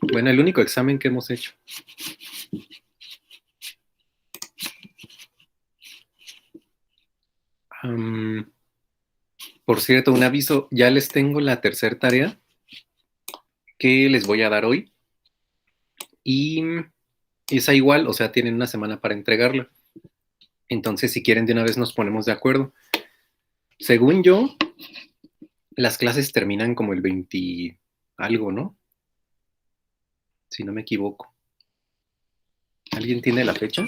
bueno, el único examen que hemos hecho. Por cierto, un aviso, ya les tengo la tercera tarea que les voy a dar hoy y esa igual, o sea, tienen una semana para entregarla. Entonces, si quieren, de una vez nos ponemos de acuerdo. Según yo, las clases terminan como el 20 algo, ¿no? Si no me equivoco. ¿Alguien tiene la fecha?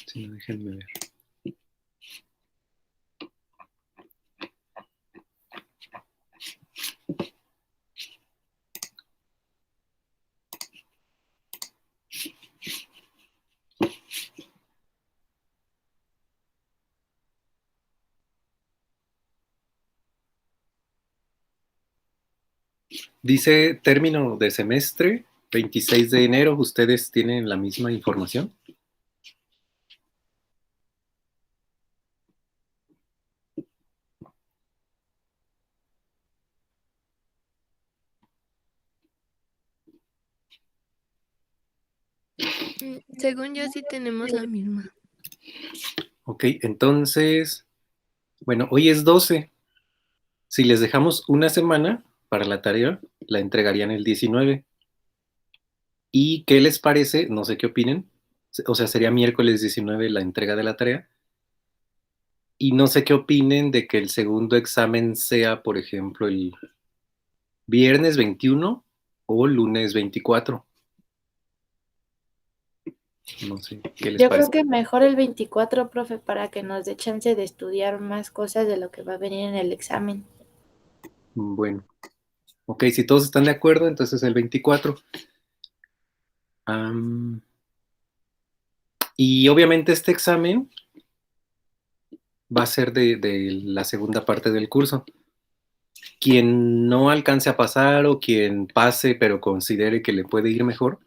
Si no, déjenme ver. Dice término de semestre, 26 de enero. ¿Ustedes tienen la misma información? Según yo sí tenemos la misma. Ok, entonces, bueno, hoy es 12. Si les dejamos una semana para la tarea, la entregarían el 19. ¿Y qué les parece? No sé qué opinen. O sea, sería miércoles 19 la entrega de la tarea. Y no sé qué opinen de que el segundo examen sea, por ejemplo, el viernes 21 o lunes 24. No sé, ¿qué les Yo creo parece? que mejor el 24, profe, para que nos dé chance de estudiar más cosas de lo que va a venir en el examen. Bueno, ok, si todos están de acuerdo, entonces el 24. Y obviamente este examen va a ser de la segunda parte del curso. Quien no alcance a pasar o quien pase pero considere que le puede ir mejor,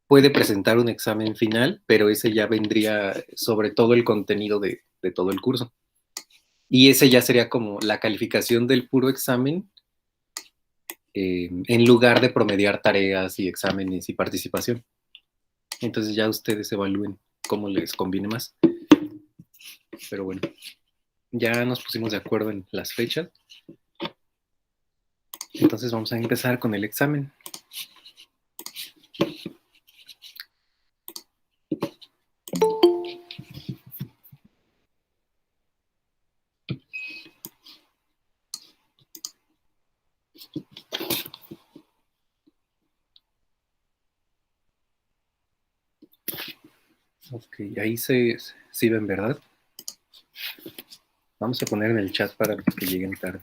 puede presentar un examen final, pero ese ya vendría sobre todo el contenido de todo el curso. Y ese ya sería como la calificación del puro examen, en lugar de promediar tareas y exámenes y participación. Entonces ya ustedes evalúen cómo les conviene más. Pero bueno, ya nos pusimos de acuerdo en las fechas. Entonces vamos a empezar con el examen. Ok, ahí sí ven, ¿verdad? Vamos a poner en el chat para los que lleguen tarde.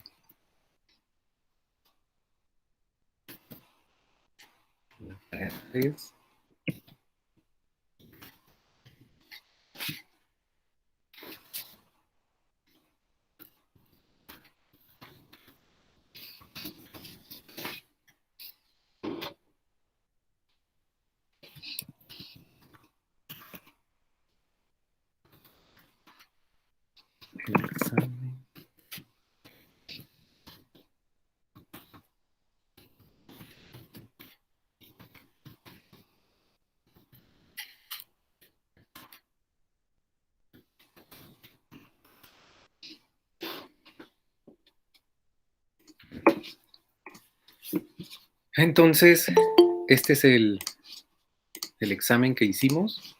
Tres. El examen. Entonces, este es el examen que hicimos.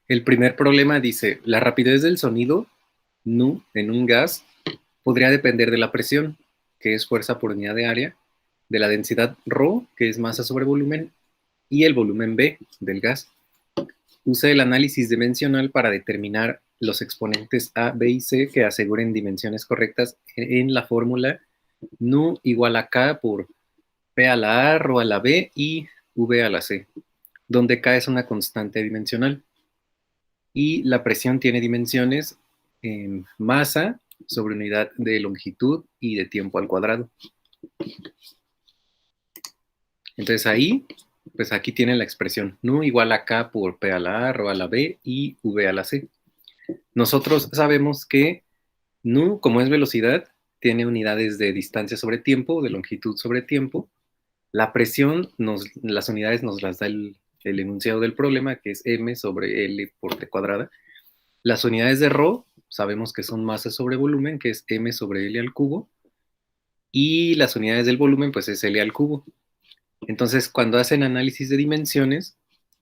El primer problema dice, la rapidez del sonido, nu, en un gas, podría depender de la presión, que es fuerza por unidad de área, de la densidad ρ, que es masa sobre volumen, y el volumen V del gas. Use el análisis dimensional para determinar los exponentes A, B y C que aseguren dimensiones correctas en la fórmula nu igual a K por P a la A, ρ a la B y V a la C, donde K es una constante dimensional. Y la presión tiene dimensiones en masa sobre unidad de longitud y de tiempo al cuadrado. Entonces ahí, pues aquí tienen la expresión nu igual a K por P a la A, ρ a la B y V a la C. Nosotros sabemos que Nu, como es velocidad, tiene unidades de distancia sobre tiempo, de longitud sobre tiempo. La presión, las unidades nos las da el enunciado del problema, que es m sobre L por t cuadrada. Las unidades de ρ sabemos que son masa sobre volumen, que es m sobre L al cubo. Y las unidades del volumen, pues es L al cubo. Entonces, cuando hacen análisis de dimensiones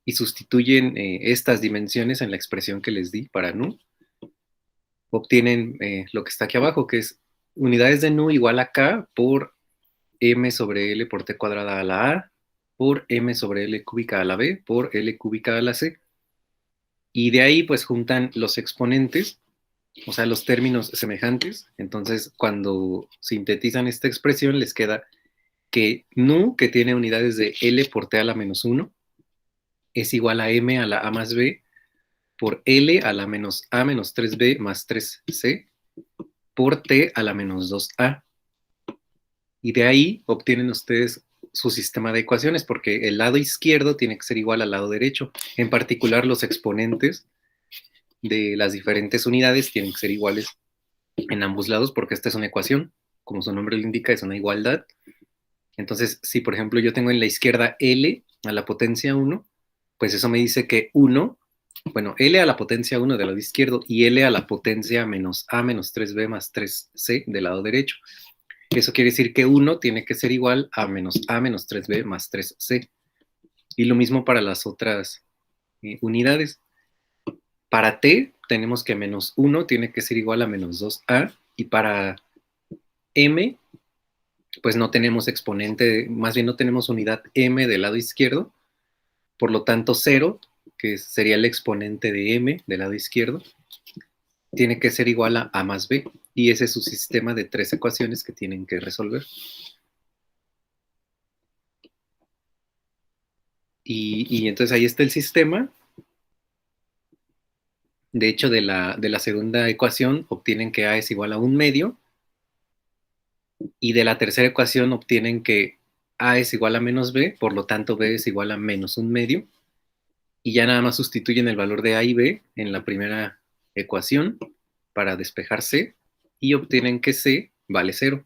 y sustituyen estas dimensiones en la expresión que les di para nu, obtienen lo que está aquí abajo, que es unidades de nu igual a k por m sobre L por t cuadrada a la A, por m sobre L cúbica a la B, por L cúbica a la C. Y de ahí pues juntan los exponentes, o sea, los términos semejantes. Entonces, cuando sintetizan esta expresión, les queda que nu, que tiene unidades de L por T a la menos 1, es igual a M a la A más B por L a la menos A menos 3B más 3C por T a la menos 2A. Y de ahí obtienen ustedes su sistema de ecuaciones, porque el lado izquierdo tiene que ser igual al lado derecho. En particular, los exponentes de las diferentes unidades tienen que ser iguales en ambos lados, porque esta es una ecuación, como su nombre lo indica, es una igualdad. Entonces, si por ejemplo yo tengo en la izquierda L a la potencia 1, pues eso me dice que 1, bueno, L a la potencia 1 del lado izquierdo y L a la potencia menos A menos 3B más 3C del lado derecho. Eso quiere decir que 1 tiene que ser igual a menos A menos 3B más 3C. Y lo mismo para las otras unidades. Para T tenemos que menos 1 tiene que ser igual a menos 2A. Y para M, pues no tenemos exponente, más bien no tenemos unidad M del lado izquierdo. Por lo tanto, 0, que sería el exponente de M del lado izquierdo, tiene que ser igual a A más B. Y ese es su sistema de 3 ecuaciones que tienen que resolver. Y entonces ahí está el sistema. De hecho, de la segunda ecuación obtienen que A es igual a 1/2. Y de la tercera ecuación obtienen que A es igual a menos B, por lo tanto B es igual a menos 1/2. Y ya nada más sustituyen el valor de A y B en la primera ecuación para despejar C y obtienen que C vale 0.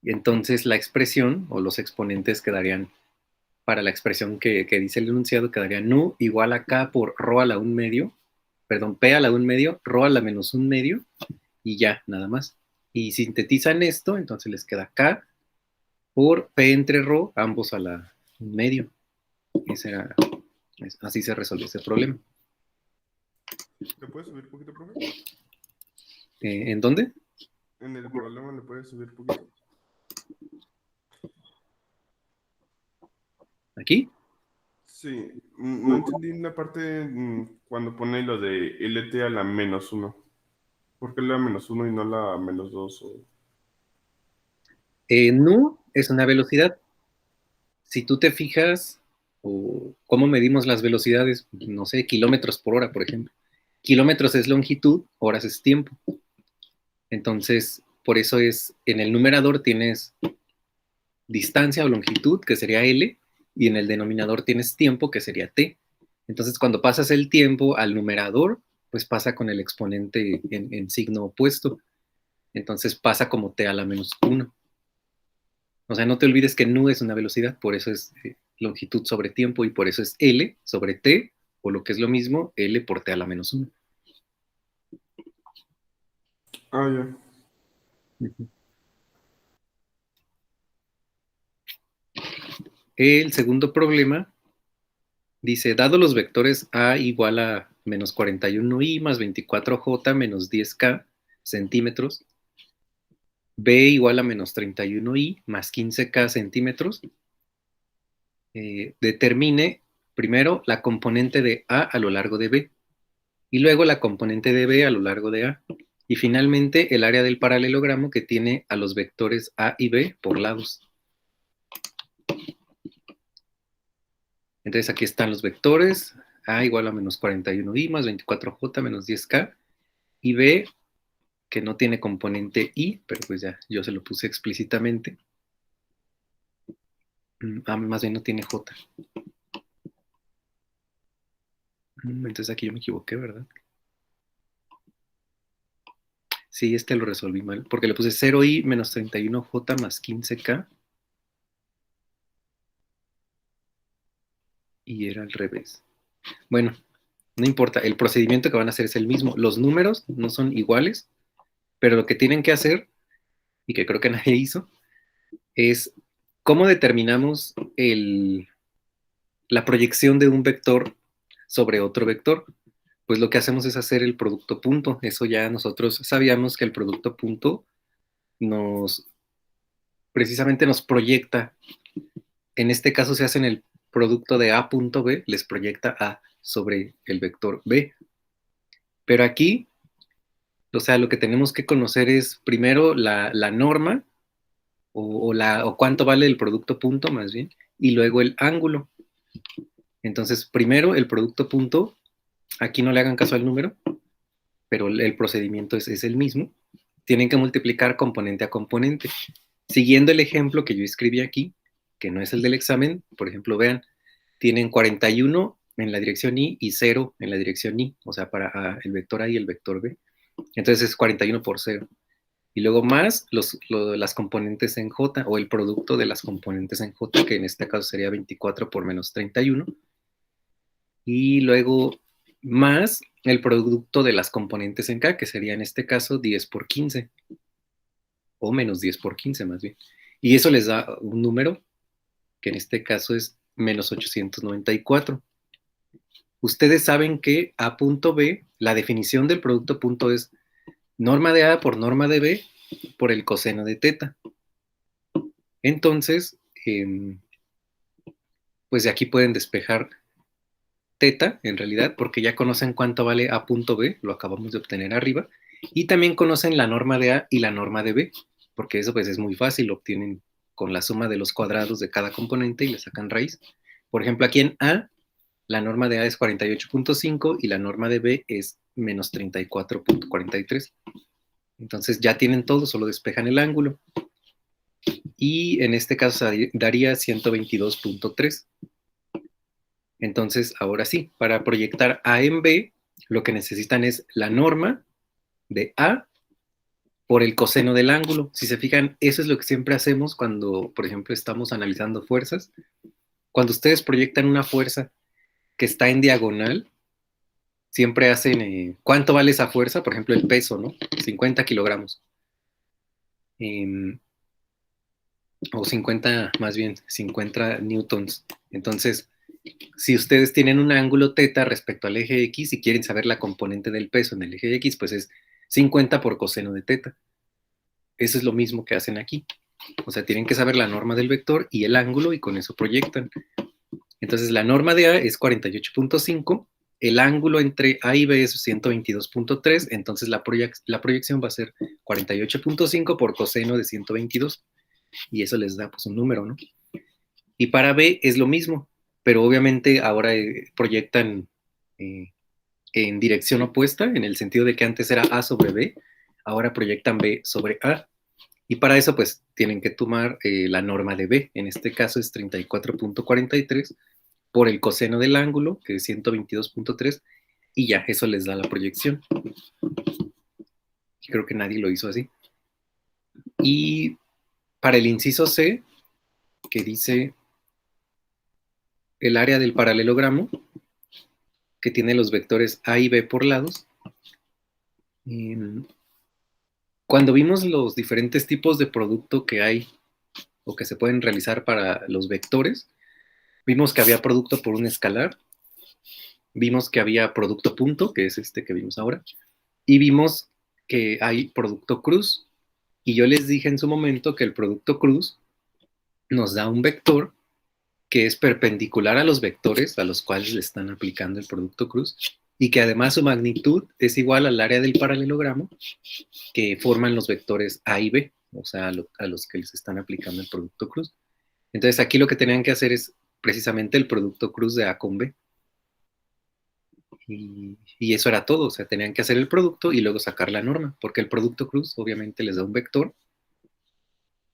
Y entonces la expresión o los exponentes quedarían, para la expresión que dice el enunciado, quedaría nu igual a K por ρ a la 1/2, perdón, P a la 1/2, ρ a la menos 1/2 y ya, nada más. Y sintetizan esto, entonces les queda K por P entre ρ, ambos a la 1/2. Así se resolvió ese problema. ¿Le puedes subir un poquito, profe? ¿En dónde? En el problema le puedes subir un poquito. ¿Aquí? Sí, no entendí la parte cuando pone lo de LT a la menos 1. ¿Por qué la menos 1 y no la menos 2? Nu es una velocidad. Si tú te fijas, o cómo medimos las velocidades, no sé, kilómetros por hora, por ejemplo. Kilómetros es longitud, horas es tiempo. Entonces, por eso es, en el numerador tienes distancia o longitud, que sería L, y en el denominador tienes tiempo, que sería T. Entonces, cuando pasas el tiempo al numerador, pues pasa con el exponente en signo opuesto. Entonces pasa como T a la menos 1. O sea, no te olvides que nu es una velocidad, por eso es longitud sobre tiempo y por eso es L sobre T, o lo que es lo mismo, L por T a la menos 1. Ah, ya. El segundo problema dice, dado los vectores A igual a menos 41i más 24j menos 10k centímetros, B igual a menos 31i más 15k centímetros, determine primero la componente de A a lo largo de B y luego la componente de B a lo largo de A. Y finalmente el área del paralelogramo que tiene a los vectores A y B por lados. Entonces aquí están los vectores. A igual a menos 41i más 24j menos 10k. Y B, que no tiene componente I, pero pues ya yo se lo puse explícitamente. Más bien no tiene J. Entonces aquí yo me equivoqué, ¿verdad? Sí, este lo resolví mal, porque le puse 0i menos 31j más 15k y era al revés. Bueno, no importa, el procedimiento que van a hacer es el mismo. Los números no son iguales, pero lo que tienen que hacer, y que creo que nadie hizo, es cómo determinamos la proyección de un vector sobre otro vector. Pues lo que hacemos es hacer el producto punto. Eso ya nosotros sabíamos que el producto punto precisamente nos proyecta. En este caso se hace en el producto de A punto B, les proyecta A sobre el vector B. Pero aquí, o sea, lo que tenemos que conocer es primero la norma, o cuánto vale el producto punto más bien, y luego el ángulo. Entonces, primero el producto punto, aquí no le hagan caso al número, pero el procedimiento es el mismo. Tienen que multiplicar componente a componente. Siguiendo el ejemplo que yo escribí aquí, que no es el del examen, por ejemplo, vean, tienen 41 en la dirección Y y 0 en la dirección Y, o sea, para el vector A y el vector B. Entonces es 41 por 0. Y luego más las componentes en J, o el producto de las componentes en J, que en este caso sería 24 por menos 31. Y luego más el producto de las componentes en K, que sería en este caso 10 por 15, o menos 10 por 15 más bien. Y eso les da un número, que en este caso es menos 894. Ustedes saben que A punto B, la definición del producto punto es norma de A por norma de B por el coseno de teta. Entonces, pues de aquí pueden despejar teta, en realidad, porque ya conocen cuánto vale A punto B, lo acabamos de obtener arriba, y también conocen la norma de A y la norma de B, porque eso pues es muy fácil, lo obtienen con la suma de los cuadrados de cada componente y le sacan raíz. Por ejemplo, aquí en A, la norma de A es 48.5 y la norma de B es menos 34.43. Entonces ya tienen todo, solo despejan el ángulo. Y en este caso daría 122.3. Entonces, ahora sí, para proyectar A en B, lo que necesitan es la norma de A por el coseno del ángulo. Si se fijan, eso es lo que siempre hacemos cuando, por ejemplo, estamos analizando fuerzas. Cuando ustedes proyectan una fuerza que está en diagonal, siempre hacen, ¿cuánto vale esa fuerza? Por ejemplo, el peso, ¿no? 50 kilogramos. O 50, más bien, 50 newtons. Entonces, si ustedes tienen un ángulo teta respecto al eje X y quieren saber la componente del peso en el eje X, pues es 50 por coseno de teta. Eso es lo mismo que hacen aquí. O sea, tienen que saber la norma del vector y el ángulo y con eso proyectan. Entonces, la norma de A es 48.5, el ángulo entre A y B es 122.3, entonces la proyección va a ser 48.5 por coseno de 122, y eso les da pues un número, ¿no? Y para B es lo mismo, pero obviamente ahora proyectan en dirección opuesta, en el sentido de que antes era A sobre B, ahora proyectan B sobre A. Y para eso, pues, tienen que tomar la norma de B. En este caso es 34.43 por el coseno del ángulo, que es 122.3, y ya, eso les da la proyección. Creo que nadie lo hizo así. Y para el inciso C, que dice el área del paralelogramo, que tiene los vectores A y B por lados, cuando vimos los diferentes tipos de producto que hay o que se pueden realizar para los vectores, vimos que había producto por un escalar, vimos que había producto punto, que es este que vimos ahora, y vimos que hay producto cruz. Y yo les dije en su momento que el producto cruz nos da un vector que es perpendicular a los vectores a los cuales le están aplicando el producto cruz, y que además su magnitud es igual al área del paralelogramo que forman los vectores A y B, o sea, a los que les están aplicando el producto cruz. Entonces aquí lo que tenían que hacer es precisamente el producto cruz de A con B. Y eso era todo, o sea, tenían que hacer el producto y luego sacar la norma, porque el producto cruz obviamente les da un vector,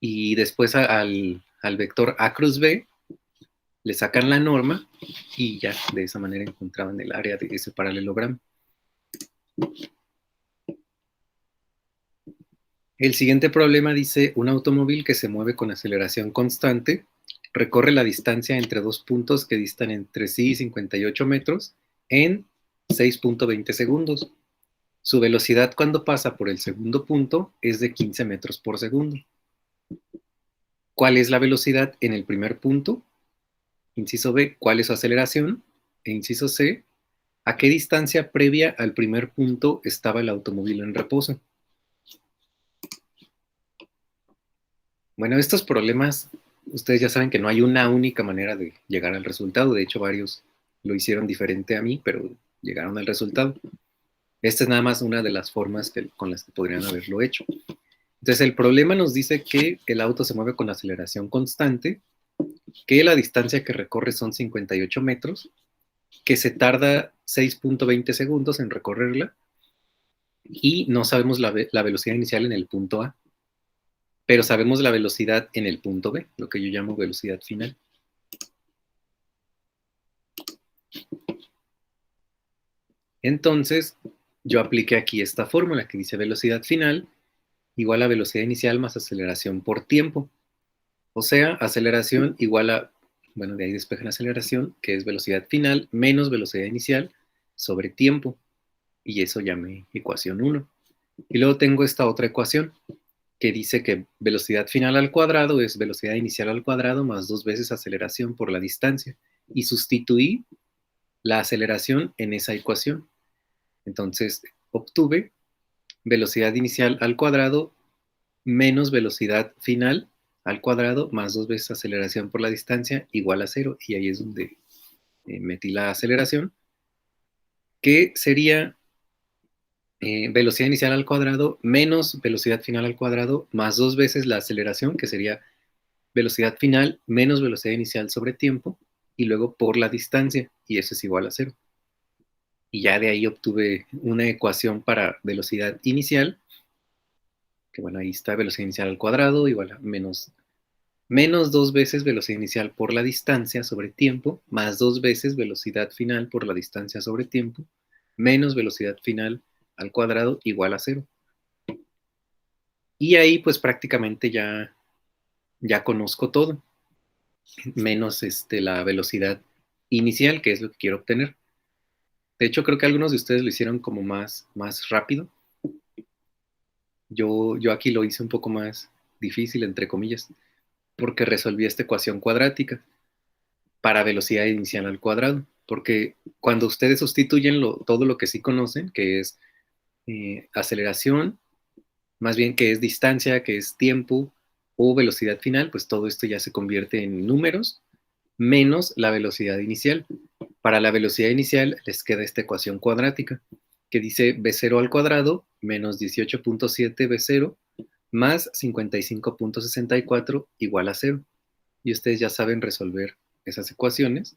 y después al vector A cruz B le sacan la norma y ya de esa manera encontraban el área de ese paralelogramo. El siguiente problema dice, un automóvil que se mueve con aceleración constante recorre la distancia entre dos puntos que distan entre sí 58 metros en 6.20 segundos. Su velocidad cuando pasa por el segundo punto es de 15 metros por segundo. ¿Cuál es la velocidad en el primer punto? Inciso B, ¿cuál es su aceleración? E inciso C, ¿a qué distancia previa al primer punto estaba el automóvil en reposo? Bueno, estos problemas, ustedes ya saben que no hay una única manera de llegar al resultado. De hecho, varios lo hicieron diferente a mí, pero llegaron al resultado. Esta es nada más una de las formas con las que podrían haberlo hecho. Entonces, el problema nos dice que el auto se mueve con aceleración constante, que la distancia que recorre son 58 metros, que se tarda 6.20 segundos en recorrerla y no sabemos la velocidad inicial en el punto A, pero sabemos la velocidad en el punto B, lo que yo llamo velocidad final. Entonces, yo apliqué aquí esta fórmula que dice velocidad final igual a velocidad inicial más aceleración por tiempo. O sea, aceleración igual a, bueno, de ahí despejan aceleración, que es velocidad final menos velocidad inicial sobre tiempo. Y eso llamé ecuación 1. Y luego tengo esta otra ecuación que dice que velocidad final al cuadrado es velocidad inicial al cuadrado más 2 veces aceleración por la distancia. Y sustituí la aceleración en esa ecuación. Entonces, obtuve velocidad inicial al cuadrado menos velocidad final al cuadrado más 2 veces aceleración por la distancia igual a 0. Y ahí es donde metí la aceleración, que sería velocidad inicial al cuadrado menos velocidad final al cuadrado más 2 veces la aceleración, que sería velocidad final menos velocidad inicial sobre tiempo, y luego por la distancia, y eso es igual a 0. Y ya de ahí obtuve una ecuación para velocidad inicial, que bueno, ahí está velocidad inicial al cuadrado, igual a menos 2 veces velocidad inicial por la distancia sobre tiempo, más 2 veces velocidad final por la distancia sobre tiempo, menos velocidad final al cuadrado igual a 0. Y ahí pues prácticamente ya conozco todo, menos la velocidad inicial, que es lo que quiero obtener. De hecho, creo que algunos de ustedes lo hicieron como más rápido. Yo aquí lo hice un poco más difícil, entre comillas, porque resolví esta ecuación cuadrática para velocidad inicial al cuadrado. Porque cuando ustedes sustituyen todo lo que sí conocen, que es aceleración, más bien que es distancia, que es tiempo o velocidad final, pues todo esto ya se convierte en números menos la velocidad inicial. Para la velocidad inicial les queda esta ecuación cuadrática que dice v0 al cuadrado menos 18.7 v0 más 55.64 igual a 0. Y ustedes ya saben resolver esas ecuaciones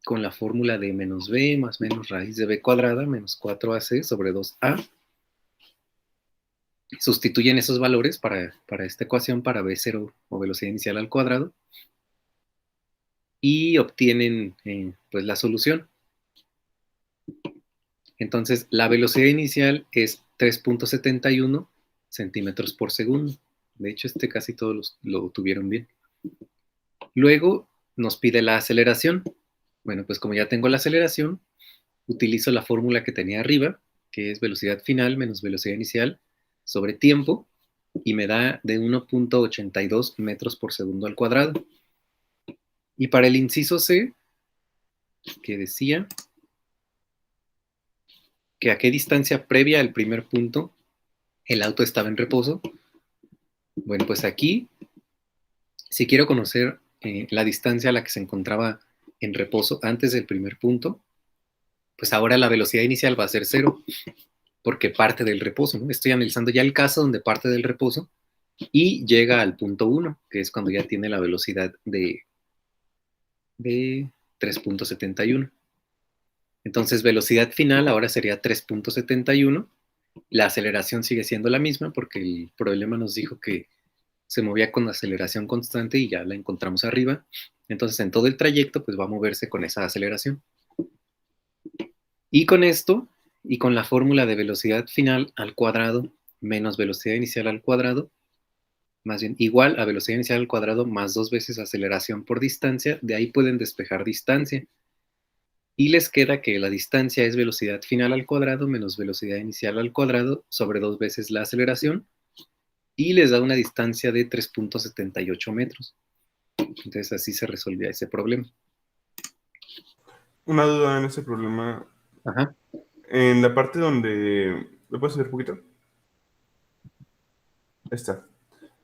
con la fórmula de menos b más menos raíz de b cuadrada menos 4ac sobre 2a. Sustituyen esos valores para esta ecuación para v0 o velocidad inicial al cuadrado y obtienen pues la solución. Entonces, la velocidad inicial es 3.71 centímetros por segundo. De hecho, casi todos lo tuvieron bien. Luego nos pide la aceleración. Bueno, pues como ya tengo la aceleración, utilizo la fórmula que tenía arriba, que es velocidad final menos velocidad inicial sobre tiempo, y me da de 1.82 metros por segundo al cuadrado. Y para el inciso C, que decía que a qué distancia previa al primer punto el auto estaba en reposo. Bueno, pues aquí, si quiero conocer la distancia a la que se encontraba en reposo antes del primer punto, pues ahora la velocidad inicial va a ser 0, porque parte del reposo, ¿no? Estoy analizando ya el caso donde parte del reposo y llega al punto 1, que es cuando ya tiene la velocidad de 3.71. Entonces, velocidad final ahora sería 3.71. La aceleración sigue siendo la misma porque el problema nos dijo que se movía con aceleración constante y ya la encontramos arriba. Entonces, en todo el trayecto, pues va a moverse con esa aceleración. Y con esto, y con la fórmula de velocidad final al cuadrado menos velocidad inicial al cuadrado, más bien igual a velocidad inicial al cuadrado más 2 veces aceleración por distancia. De ahí pueden despejar distancia. Y les queda que la distancia es velocidad final al cuadrado menos velocidad inicial al cuadrado sobre 2 veces la aceleración. Y les da una distancia de 3.78 metros. Entonces así se resolvía ese problema. Una duda en ese problema. Ajá. En la parte donde... ¿Lo puedes hacer un poquito? Ahí está.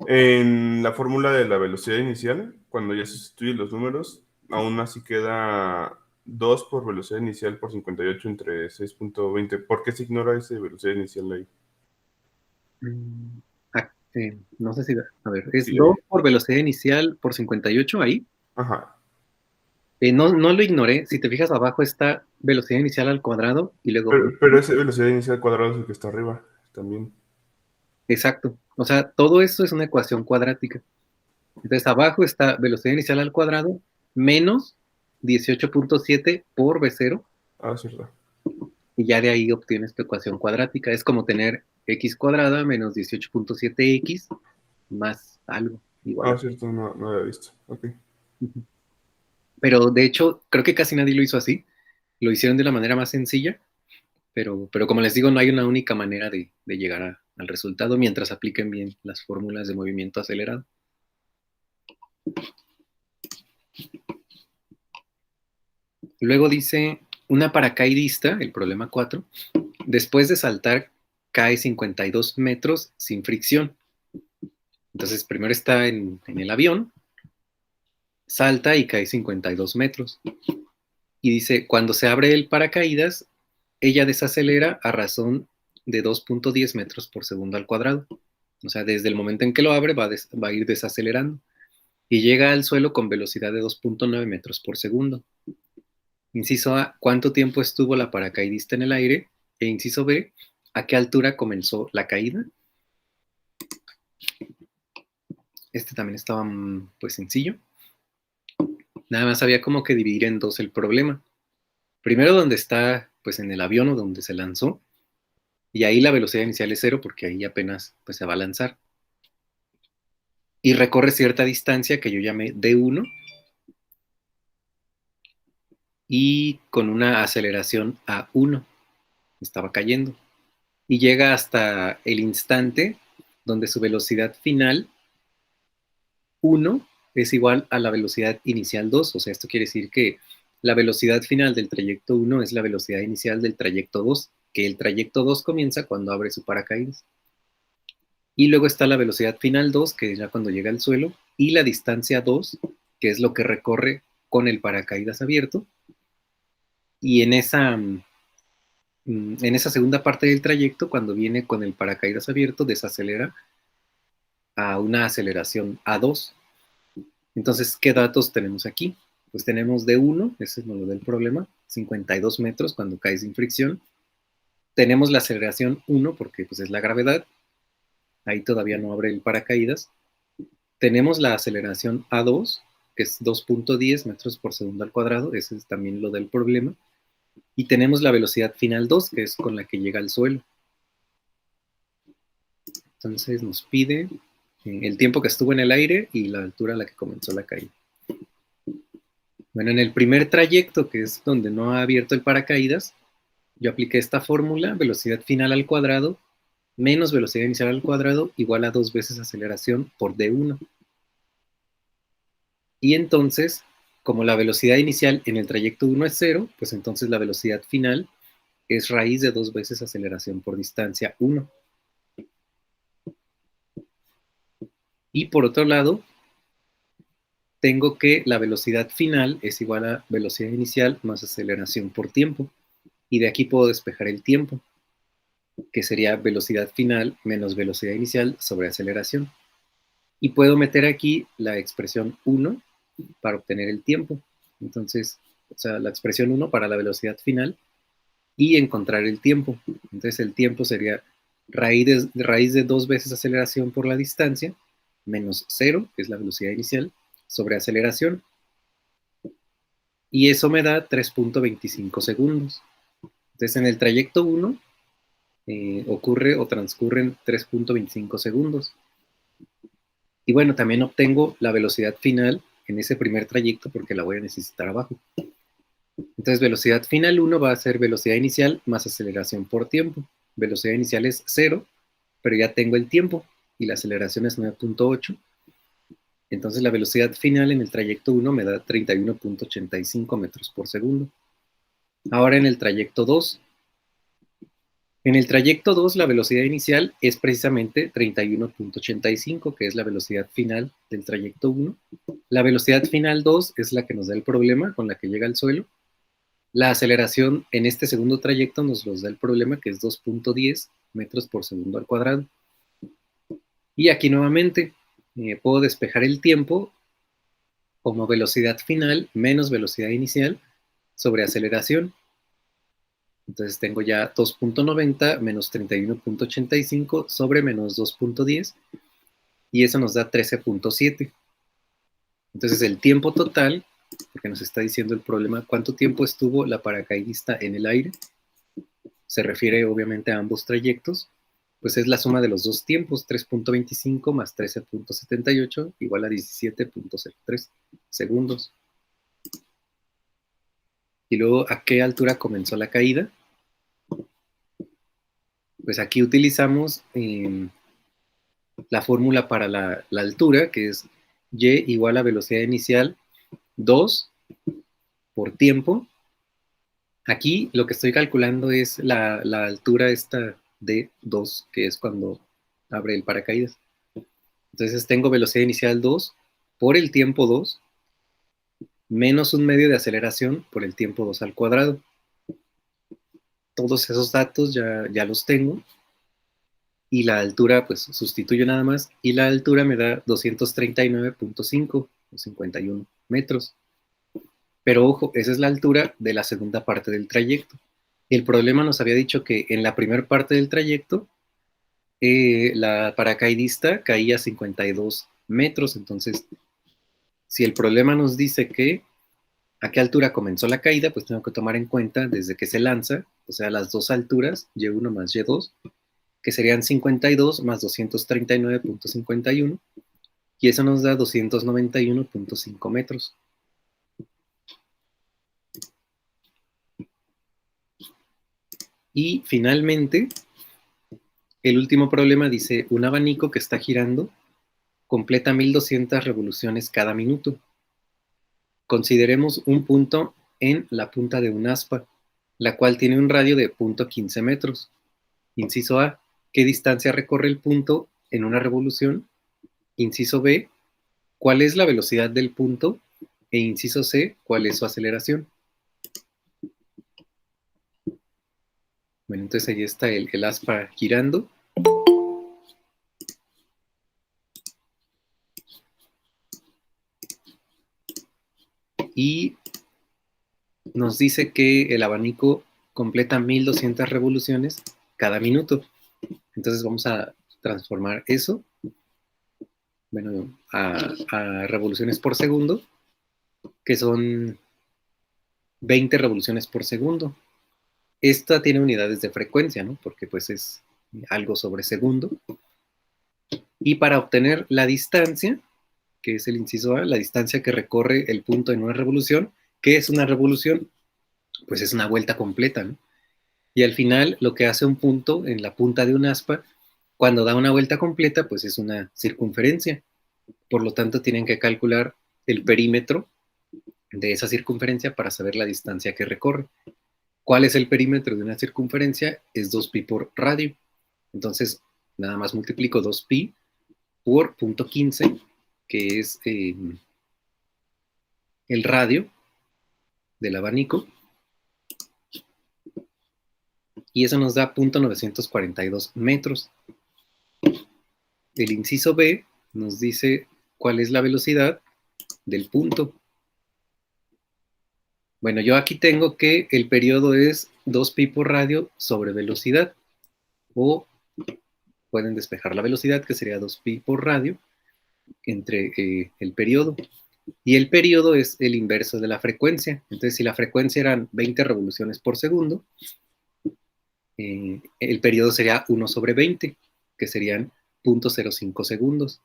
En la fórmula de la velocidad inicial, cuando ya se sustituyen los números, aún así queda 2 por velocidad inicial por 58 entre 6.20. ¿Por qué se ignora esa velocidad inicial ahí? No sé si... A ver, es Sí, 2 por velocidad inicial por 58 ahí. ajá. No lo ignoré. Si te fijas, abajo está velocidad inicial al cuadrado y luego... Pero esa velocidad inicial al cuadrado es el que está arriba también. Exacto. O sea, todo esto es una ecuación cuadrática. Entonces, abajo está velocidad inicial al cuadrado menos 18.7 por V0, Ah, cierto. y ya de ahí obtienes tu ecuación cuadrática. Es como tener x cuadrada menos 18.7x más algo igual Ah, a... cierto, no había visto. Ok. Pero de hecho, creo que casi nadie lo hizo así. Lo hicieron de la manera más sencilla, pero como les digo, no hay una única manera de llegar al resultado mientras apliquen bien las fórmulas de movimiento acelerado. Luego dice, una paracaidista, el problema 4, después de saltar cae 52 metros sin fricción. Entonces primero está en el avión, salta y cae 52 metros. Y dice, cuando se abre el paracaídas, ella desacelera a razón de 2.10 metros por segundo al cuadrado. O sea, desde el momento en que lo abre va a ir desacelerando. Y llega al suelo con velocidad de 2.9 metros por segundo. Inciso A, ¿cuánto tiempo estuvo la paracaidista en el aire? E inciso B, ¿a qué altura comenzó la caída? Este también estaba pues sencillo. Nada más había como que dividir en dos el problema. Primero donde está pues en el avión o donde se lanzó, y ahí la velocidad inicial es 0 porque ahí apenas pues se va a lanzar. Y recorre cierta distancia que yo llamé D1 y con una aceleración A1 estaba cayendo. Y llega hasta el instante donde su velocidad final 1 es igual a la velocidad inicial 2. O sea, esto quiere decir que la velocidad final del trayecto 1 es la velocidad inicial del trayecto 2, que el trayecto 2 comienza cuando abre su paracaídas. Y luego está la velocidad final 2, que es ya cuando llega al suelo, y la distancia 2, que es lo que recorre con el paracaídas abierto. Y en esa segunda parte del trayecto, cuando viene con el paracaídas abierto, desacelera a una aceleración A2. Entonces, ¿qué datos tenemos aquí? Pues tenemos D1, ese es lo del problema, 52 metros cuando cae sin fricción. Tenemos la aceleración 1 porque pues, es la gravedad, ahí todavía no abre el paracaídas. Tenemos la aceleración A2, que es 2.10 metros por segundo al cuadrado, ese es también lo del problema. Y tenemos la velocidad final 2, que es con la que llega al suelo. Entonces nos pide el tiempo que estuvo en el aire y la altura a la que comenzó la caída. Bueno, en el primer trayecto, que es donde no ha abierto el paracaídas, yo apliqué esta fórmula, velocidad final al cuadrado menos velocidad inicial al cuadrado igual a 2 veces aceleración por D1. Y entonces, como la velocidad inicial en el trayecto 1 es 0, pues entonces la velocidad final es raíz de 2 veces aceleración por distancia 1. Y por otro lado, tengo que la velocidad final es igual a velocidad inicial más aceleración por tiempo. Y de aquí puedo despejar el tiempo, que sería velocidad final menos velocidad inicial sobre aceleración. Y puedo meter aquí la expresión 1 para obtener el tiempo. Entonces, o sea, la expresión 1 para la velocidad final y encontrar el tiempo. Entonces, el tiempo sería raíz de 2 veces aceleración por la distancia menos 0, que es la velocidad inicial, sobre aceleración. Y eso me da 3.25 segundos. Entonces, en el trayecto 1, ocurre o transcurren 3.25 segundos. Y bueno, también obtengo la velocidad final en ese primer trayecto porque la voy a necesitar abajo. Entonces, velocidad final 1 va a ser velocidad inicial más aceleración por tiempo. Velocidad inicial es 0, pero ya tengo el tiempo y la aceleración es 9.8. Entonces, la velocidad final en el trayecto 1 me da 31.85 metros por segundo. Ahora en el trayecto 2. En el trayecto 2, la velocidad inicial es precisamente 31.85, que es la velocidad final del trayecto 1. La velocidad final 2 es la que nos da el problema, con la que llega al suelo. La aceleración en este segundo trayecto nos da el problema, que es 2.10 metros por segundo al cuadrado. Y aquí nuevamente puedo despejar el tiempo como velocidad final menos velocidad inicial sobre aceleración. Entonces tengo ya 2.90 menos 31.85 sobre menos 2.10 y eso nos da 13.7. Entonces el tiempo total, porque nos está diciendo el problema, cuánto tiempo estuvo la paracaidista en el aire, se refiere obviamente a ambos trayectos, pues es la suma de los dos tiempos, 3.25 más 13.78 igual a 17.03 segundos. Y luego, ¿a qué altura comenzó la caída? Pues aquí utilizamos la fórmula para la altura, que es y igual a velocidad inicial 2 por tiempo. Aquí lo que estoy calculando es la altura esta de 2, que es cuando abre el paracaídas. Entonces tengo velocidad inicial 2 por el tiempo 2 menos un medio de aceleración por el tiempo 2 al cuadrado. Todos esos datos ya los tengo. Y la altura, pues sustituyo nada más. Y la altura me da 239.5 o 51 metros. Pero ojo, esa es la altura de la segunda parte del trayecto. El problema nos había dicho que en la primera parte del trayecto, la paracaidista caía a 52 metros. Entonces, si el problema nos dice que a qué altura comenzó la caída, pues tengo que tomar en cuenta desde que se lanza, o sea, las dos alturas, Y1 más Y2, que serían 52 más 239.51, y eso nos da 291.5 metros. Y finalmente, el último problema dice, un abanico que está girando completa 1200 revoluciones cada minuto. Consideremos un punto en la punta de un aspa, la cual tiene un radio de 0.15 metros. Inciso A, ¿qué distancia recorre el punto en una revolución? Inciso B, ¿cuál es la velocidad del punto? E inciso C, ¿cuál es su aceleración? Bueno, entonces ahí está el aspa girando. Y nos dice que el abanico completa 1200 revoluciones cada minuto. Entonces vamos a transformar eso, bueno, a revoluciones por segundo, que son 20 revoluciones por segundo. Esta tiene unidades de frecuencia, ¿no? Porque pues es algo sobre segundo. Y para obtener la distancia, que es el inciso A, la distancia que recorre el punto en una revolución, ¿qué es una revolución? Pues es una vuelta completa, ¿no? Y al final lo que hace un punto en la punta de un aspa, cuando da una vuelta completa, pues es una circunferencia. Por lo tanto, tienen que calcular el perímetro de esa circunferencia para saber la distancia que recorre. ¿Cuál es el perímetro de una circunferencia? Es 2pi por radio. Entonces, nada más multiplico 2pi por 0.15, que es el radio del abanico. Y eso nos da 0.942 metros. El inciso B nos dice cuál es la velocidad del punto. Bueno, yo aquí tengo que el periodo es 2pi por radio sobre velocidad. O pueden despejar la velocidad, que sería 2pi por radio, entre el periodo. Y el periodo es el inverso de la frecuencia. Entonces, si la frecuencia eran 20 revoluciones por segundo, el periodo sería 1 sobre 20, que serían 0.05 segundos.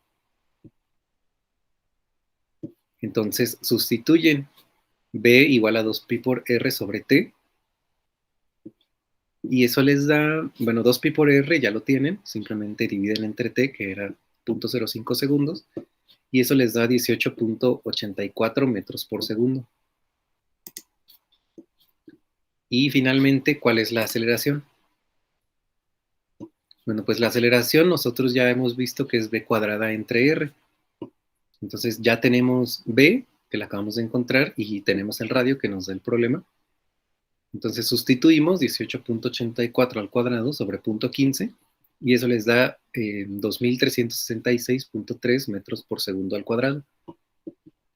Entonces sustituyen B igual a 2pi por R sobre T. Y eso les da, bueno, 2pi por R ya lo tienen, simplemente dividen entre T, que era 0.05 segundos, y eso les da 18.84 metros por segundo. Y finalmente, ¿cuál es la aceleración? Bueno, pues la aceleración nosotros ya hemos visto que es B cuadrada entre R. Entonces ya tenemos B, que la acabamos de encontrar, y tenemos el radio que nos da el problema. Entonces sustituimos 18.84 al cuadrado sobre 0.15 y eso les da 2.366.3 metros por segundo al cuadrado.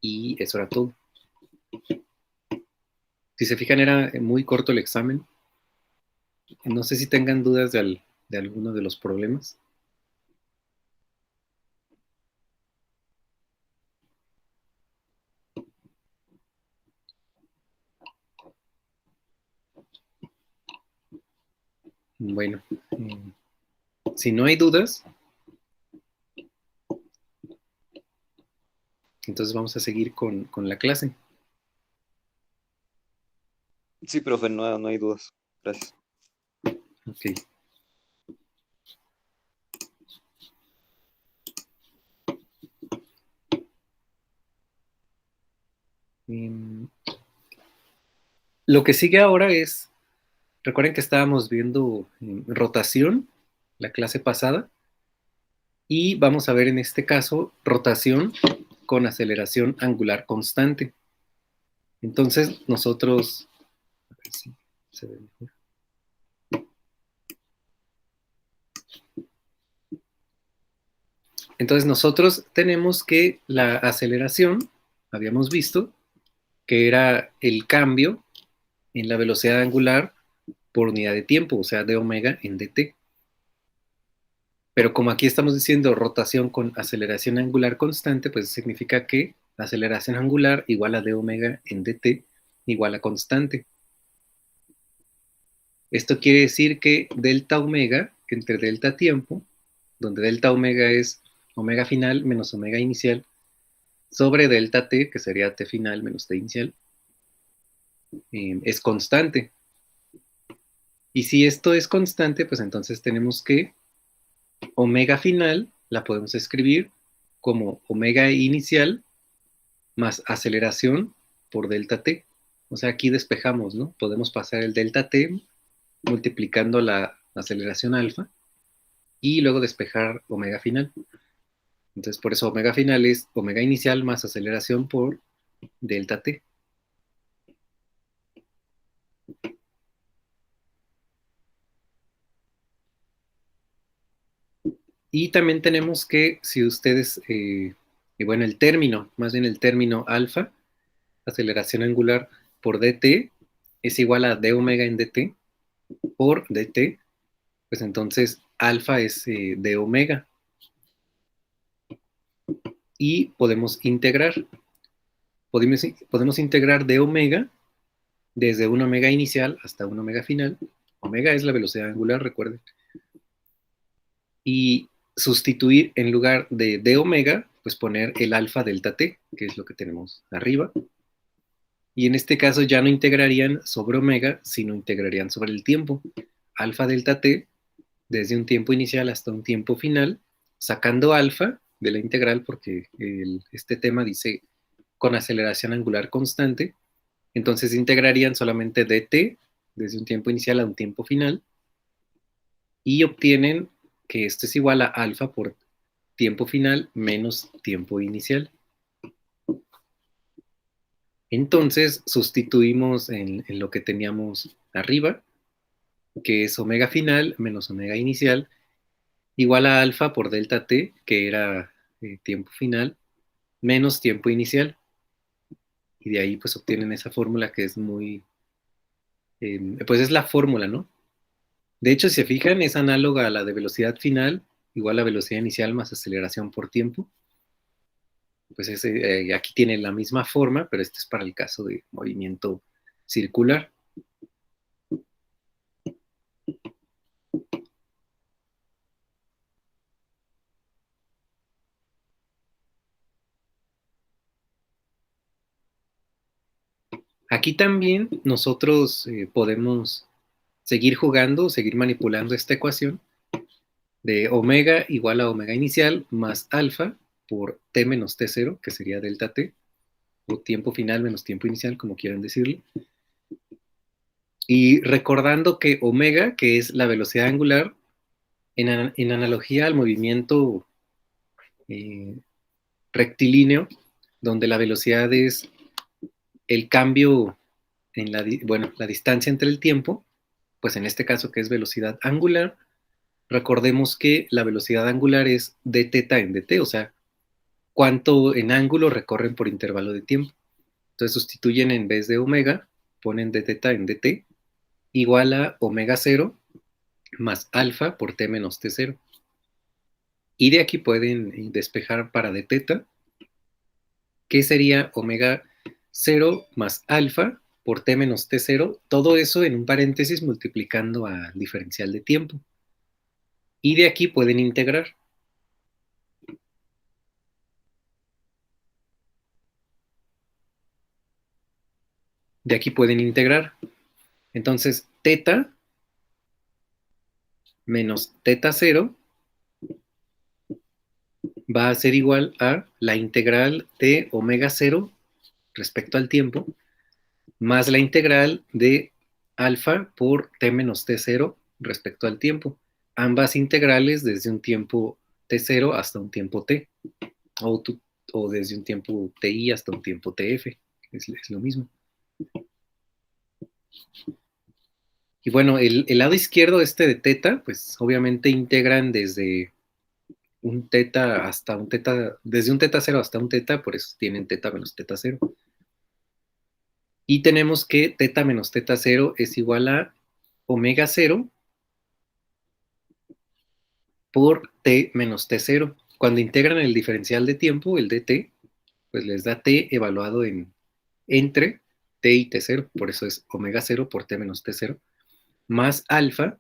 Y eso era todo. Si se fijan, era muy corto el examen. No sé si tengan dudas de alguno de los problemas. Bueno, si no hay dudas, entonces vamos a seguir con la clase. Sí, profe, no hay dudas. Gracias. Ok. Lo que sigue ahora es, recuerden que estábamos viendo rotación la clase pasada y vamos a ver en este caso rotación con aceleración angular constante. Entonces nosotros, a ver si se ve mejor. Entonces nosotros tenemos que la aceleración, habíamos visto, que era el cambio en la velocidad angular por unidad de tiempo, o sea, de omega en dt. Pero como aquí estamos diciendo rotación con aceleración angular constante, pues significa que aceleración angular igual a d omega en dt igual a constante. Esto quiere decir que delta omega entre delta tiempo, donde delta omega es omega final menos omega inicial, sobre delta t, que sería t final menos t inicial, es constante. Y si esto es constante, pues entonces tenemos que omega final la podemos escribir como omega inicial más aceleración por delta t. O sea, aquí despejamos, ¿no? Podemos pasar el delta t multiplicando la aceleración alfa y luego despejar omega final. Entonces, por eso omega final es omega inicial más aceleración por delta t. Y también tenemos que, si ustedes, bueno, el término, más bien el término alfa, aceleración angular por dt, es igual a d omega en dt por dt, pues entonces alfa es d omega. Y podemos integrar. Podemos integrar d omega desde un omega inicial hasta un omega final. Omega es la velocidad angular, recuerden. Y sustituir en lugar de d omega, pues poner el alfa delta t, que es lo que tenemos arriba. Y en este caso ya no integrarían sobre omega, sino integrarían sobre el tiempo. Alfa delta t desde un tiempo inicial hasta un tiempo final, sacando alfa de la integral, porque este tema dice con aceleración angular constante, entonces integrarían solamente dt desde un tiempo inicial a un tiempo final, y obtienen que esto es igual a alfa por tiempo final menos tiempo inicial. Entonces sustituimos en lo que teníamos arriba, que es omega final menos omega inicial, igual a alfa por delta t, que era tiempo final, menos tiempo inicial. Y de ahí pues obtienen esa fórmula que es muy, pues es la fórmula, ¿no? De hecho, si se fijan, es análoga a la de velocidad final, igual a velocidad inicial más aceleración por tiempo. Pues aquí tiene la misma forma, pero este es para el caso de movimiento circular. Aquí también nosotros podemos seguir jugando, seguir manipulando esta ecuación de omega igual a omega inicial más alfa por t menos t0, que sería delta t, o tiempo final menos tiempo inicial, como quieran decirlo. Y recordando que omega, que es la velocidad angular, en analogía al movimiento rectilíneo, donde la velocidad es el cambio en la distancia entre el tiempo, pues en este caso que es velocidad angular, recordemos que la velocidad angular es d θ en dt, o sea, cuánto en ángulo recorren por intervalo de tiempo. Entonces sustituyen en vez de omega, ponen d θ en dt, igual a omega 0 más alfa por t menos t0. Y de aquí pueden despejar para dθ, que sería omega 0 más alfa por t menos t0, todo eso en un paréntesis multiplicando al diferencial de tiempo. Y de aquí pueden integrar. De aquí pueden integrar. Entonces, θ menos θ0 va a ser igual a la integral de omega 0 respecto al tiempo, más la integral de alfa por t menos t0 respecto al tiempo. Ambas integrales desde un tiempo t0 hasta un tiempo t, o desde un tiempo ti hasta un tiempo tf, es lo mismo. Y bueno, el lado izquierdo de θ, pues obviamente integran desde un θ hasta un θ, desde un θ0 hasta un θ, por eso tienen θ menos θ0. Y tenemos que θ menos θ0 es igual a omega 0 por t menos t0. Cuando integran el diferencial de tiempo, el dt, pues les da t evaluado entre t y t0, por eso es omega 0 por t menos t0, más alfa,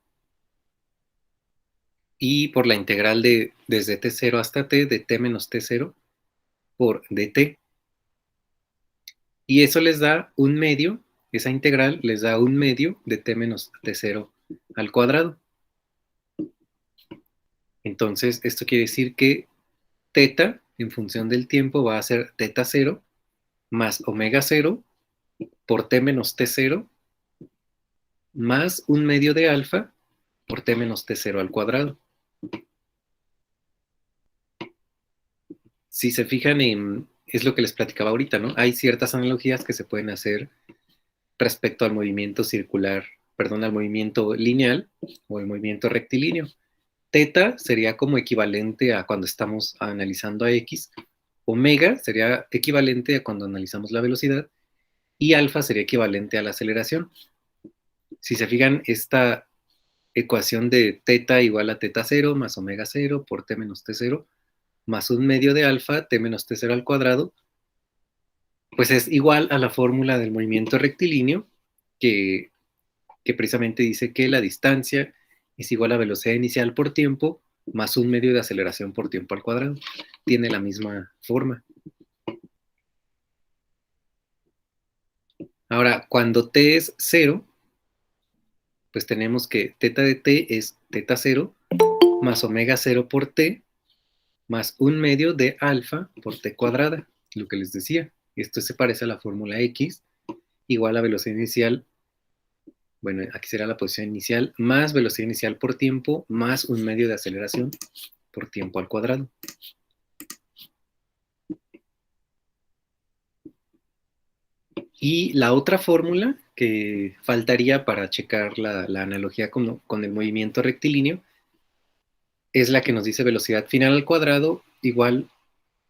y por la integral desde t0 hasta t, de t menos t0 por dt. Y eso les da un medio, esa integral les da un medio de t menos t0 al cuadrado. Entonces, esto quiere decir que θ, en función del tiempo, va a ser θ0 más omega 0 por t menos t0 más un medio de alfa por t menos t0 al cuadrado. Si se fijan es lo que les platicaba ahorita, ¿no? Hay ciertas analogías que se pueden hacer respecto al movimiento circular, perdón, al movimiento lineal o el movimiento rectilíneo. Θ sería como equivalente a cuando estamos analizando a X, omega sería equivalente a cuando analizamos la velocidad, y alfa sería equivalente a la aceleración. Si se fijan, esta ecuación de θ igual a θ0 más omega 0 por t menos t0 más un medio de alfa, t menos t0 al cuadrado, pues es igual a la fórmula del movimiento rectilíneo, que precisamente dice que la distancia es igual a velocidad inicial por tiempo más un medio de aceleración por tiempo al cuadrado. Tiene la misma forma. Ahora, cuando t es 0, pues tenemos que θ de t es θ0 más omega 0 por t más un medio de alfa por t cuadrada, lo que les decía. Esto se parece a la fórmula X, igual a velocidad inicial, bueno, aquí será la posición inicial, más velocidad inicial por tiempo, más un medio de aceleración por tiempo al cuadrado. Y la otra fórmula que faltaría para checar la analogía con el movimiento rectilíneo es la que nos dice velocidad final al cuadrado igual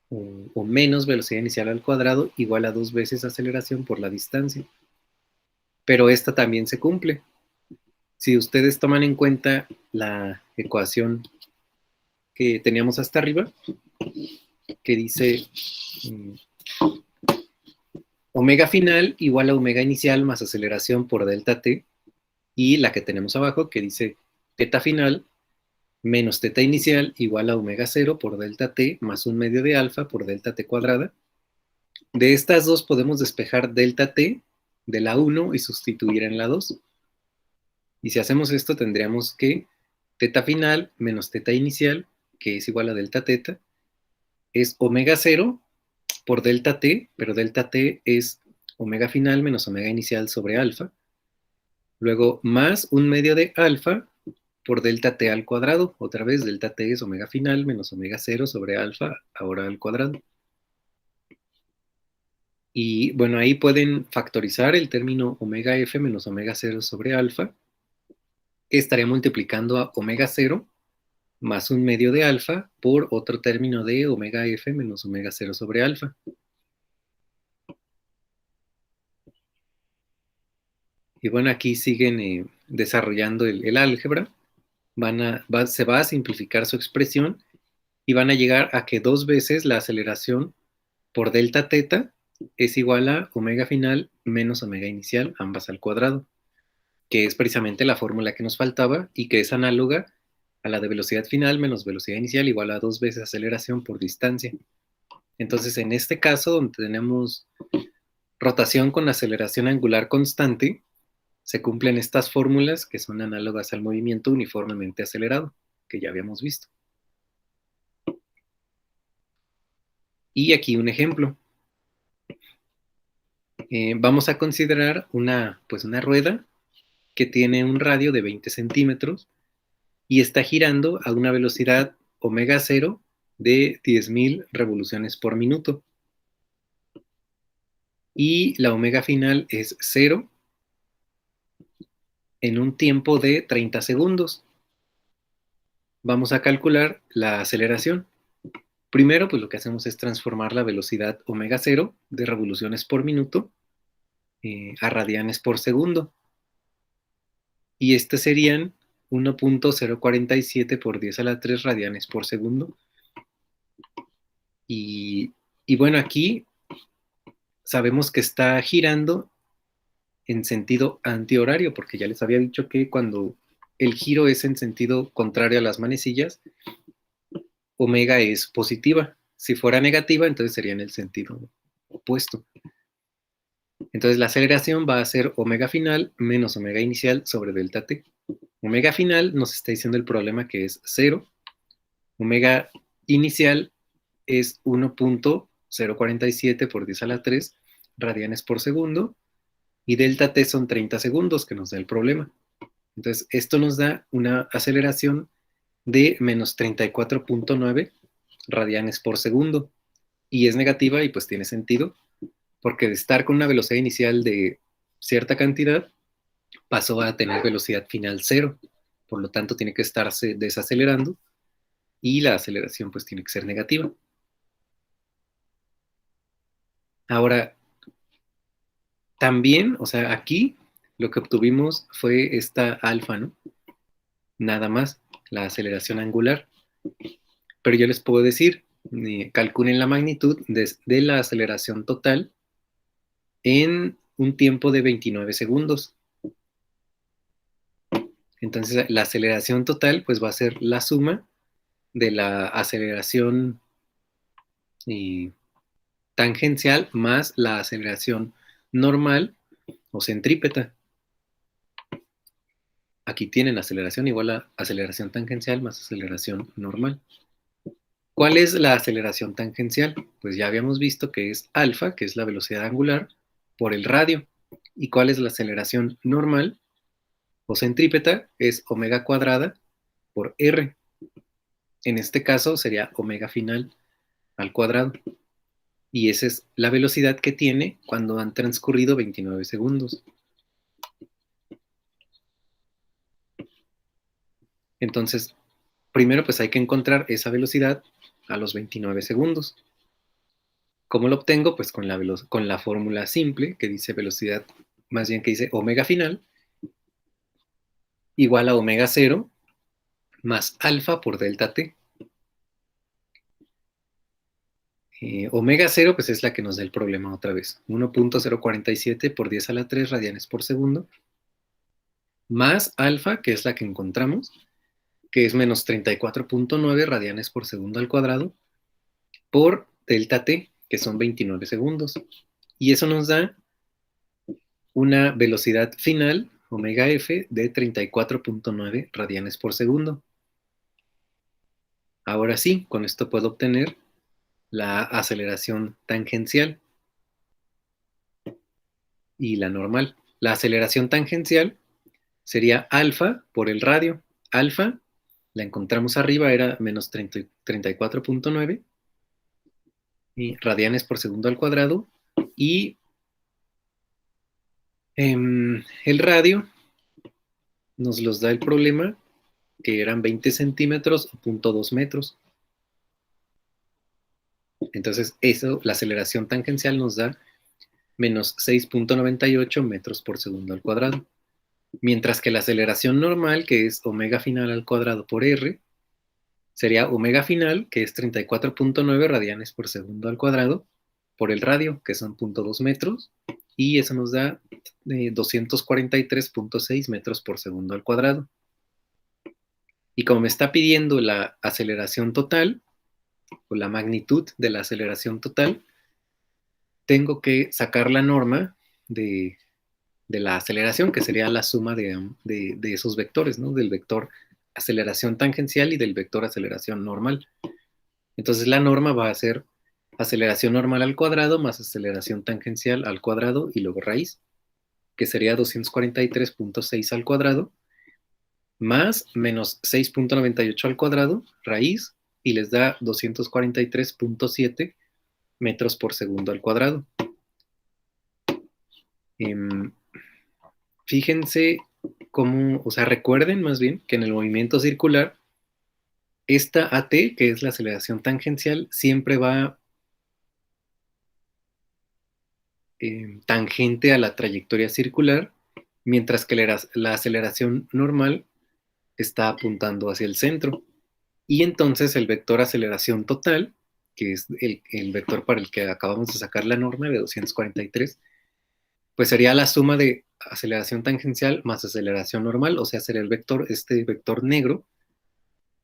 o menos velocidad inicial al cuadrado igual a 2 veces aceleración por la distancia. Pero esta también se cumple. Si ustedes toman en cuenta la ecuación que teníamos hasta arriba, que dice omega final igual a omega inicial más aceleración por delta t, y la que tenemos abajo que dice θ final menos θ inicial igual a omega 0 por delta t más un medio de alfa por delta t cuadrada. De estas dos podemos despejar delta t de la 1 y sustituir en la 2. Y si hacemos esto, tendríamos que teta final menos teta inicial, que es igual a delta teta, es omega 0 por delta t, pero delta t es omega final menos omega inicial sobre alfa. Luego, más 1/2 de alfa por delta t al cuadrado. Otra vez, delta t es omega final menos omega 0 sobre alfa, ahora al cuadrado. Y bueno, ahí pueden factorizar el término omega f menos omega 0 sobre alfa, que estaría multiplicando a omega 0 más 1/2 de alfa por otro término de omega f menos omega 0 sobre alfa. Y bueno, aquí siguen desarrollando el álgebra. Se va a simplificar su expresión y van a llegar a que 2 veces la aceleración por delta teta es igual a omega final menos omega inicial, ambas al cuadrado, que es precisamente la fórmula que nos faltaba y que es análoga a la de velocidad final menos velocidad inicial igual a 2 veces aceleración por distancia. Entonces, en este caso, donde tenemos rotación con aceleración angular constante, se cumplen estas fórmulas que son análogas al movimiento uniformemente acelerado, que ya habíamos visto. Y aquí un ejemplo. Vamos a considerar una rueda que tiene un radio de 20 centímetros y está girando a una velocidad omega 0 de 10.000 revoluciones por minuto. Y la omega final es 0 en un tiempo de 30 segundos. Vamos a calcular la aceleración. Primero, pues lo que hacemos es transformar la velocidad omega 0 de revoluciones por minuto a radianes por segundo. Y este serían 1.047 por 10 a la 3 radianes por segundo. Y bueno, aquí sabemos que está girando en sentido antihorario, porque ya les había dicho que cuando el giro es en sentido contrario a las manecillas, omega es positiva. Si fuera negativa, entonces sería en el sentido opuesto. Entonces la aceleración va a ser omega final menos omega inicial sobre delta t. Omega final nos está diciendo el problema que es 0. Omega inicial es 1.047 por 10 a la 3 radianes por segundo. Y delta t son 30 segundos, que nos da el problema. Entonces, esto nos da una aceleración de menos 34.9 radianes por segundo. Y es negativa y pues tiene sentido, porque de estar con una velocidad inicial de cierta cantidad, pasó a tener velocidad final 0. Por lo tanto, tiene que estarse desacelerando y la aceleración pues tiene que ser negativa. Ahora, también, o sea, aquí lo que obtuvimos fue esta alfa, ¿no? Nada más, la aceleración angular. Pero yo les puedo decir, calculen la magnitud de la aceleración total en un tiempo de 29 segundos. Entonces, la aceleración total pues va a ser la suma de la aceleración tangencial más la aceleración normal o centrípeta. Aquí tienen aceleración igual a aceleración tangencial más aceleración normal. ¿Cuál es la aceleración tangencial? Pues ya habíamos visto que es alfa, que es la velocidad angular, por el radio. ¿Y cuál es la aceleración normal o centrípeta? Es omega cuadrada por r. En este caso sería omega final al cuadrado. Y esa es la velocidad que tiene cuando han transcurrido 29 segundos. Entonces, primero pues hay que encontrar esa velocidad a los 29 segundos. ¿Cómo lo obtengo? Pues con la fórmula simple que dice velocidad, más bien que dice omega final, igual a omega 0 más alfa por delta t. Omega 0 pues es la que nos da el problema otra vez. 1.047 por 10 a la 3 radianes por segundo. Más alfa, que es la que encontramos, que es menos 34.9 radianes por segundo al cuadrado, por delta t, que son 29 segundos. Y eso nos da una velocidad final, omega f, de 34.9 radianes por segundo. Ahora sí, con esto puedo obtener la aceleración tangencial y la normal. La aceleración tangencial sería alfa por el radio. Alfa, la encontramos arriba, era menos 34.9 radianes por segundo al cuadrado. Y el radio nos los da el problema, que eran 20 centímetros o 0.2 metros. Entonces, eso, la aceleración tangencial nos da menos 6.98 metros por segundo al cuadrado. Mientras que la aceleración normal, que es omega final al cuadrado por r, sería omega final, que es 34.9 radianes por segundo al cuadrado, por el radio, que son 0.2 metros, y eso nos da 243.6 metros por segundo al cuadrado. Y como me está pidiendo la aceleración total, o la magnitud de la aceleración total, tengo que sacar la norma de la aceleración, que sería la suma de esos vectores, ¿no? Del vector aceleración tangencial y del vector aceleración normal. Entonces la norma va a ser aceleración normal al cuadrado más aceleración tangencial al cuadrado y luego raíz, que sería 243.6 al cuadrado, más menos 6.98 al cuadrado, raíz, y les da 243.7 metros por segundo al cuadrado. Fíjense cómo, o sea, recuerden más bien que en el movimiento circular, esta AT, que es la aceleración tangencial, siempre va tangente a la trayectoria circular, mientras que la aceleración normal está apuntando hacia el centro. Y entonces el vector aceleración total, que es el vector para el que acabamos de sacar la norma de 243, pues sería la suma de aceleración tangencial más aceleración normal, o sea, sería el vector, este vector negro,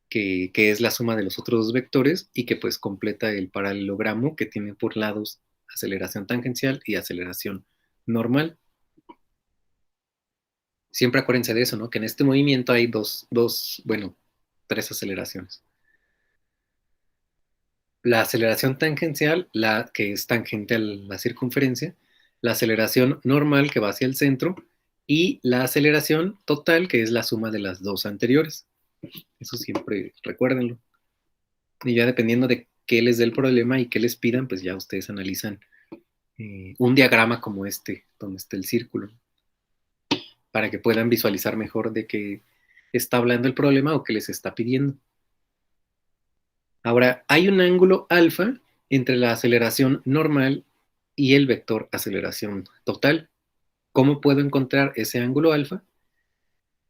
que es la suma de los otros dos vectores y que pues completa el paralelogramo que tiene por lados aceleración tangencial y aceleración normal. Siempre acuérdense de eso, ¿no? Que en este movimiento hay tres aceleraciones. La aceleración tangencial, la que es tangente a la circunferencia, la aceleración normal que va hacia el centro y la aceleración total que es la suma de las dos anteriores. Eso siempre recuérdenlo. Y ya dependiendo de qué les dé el problema y qué les pidan, pues ya ustedes analizan un diagrama como este, donde está el círculo, para que puedan visualizar mejor de qué está hablando el problema o qué les está pidiendo. Ahora, hay un ángulo alfa entre la aceleración normal y el vector aceleración total. ¿Cómo puedo encontrar ese ángulo alfa?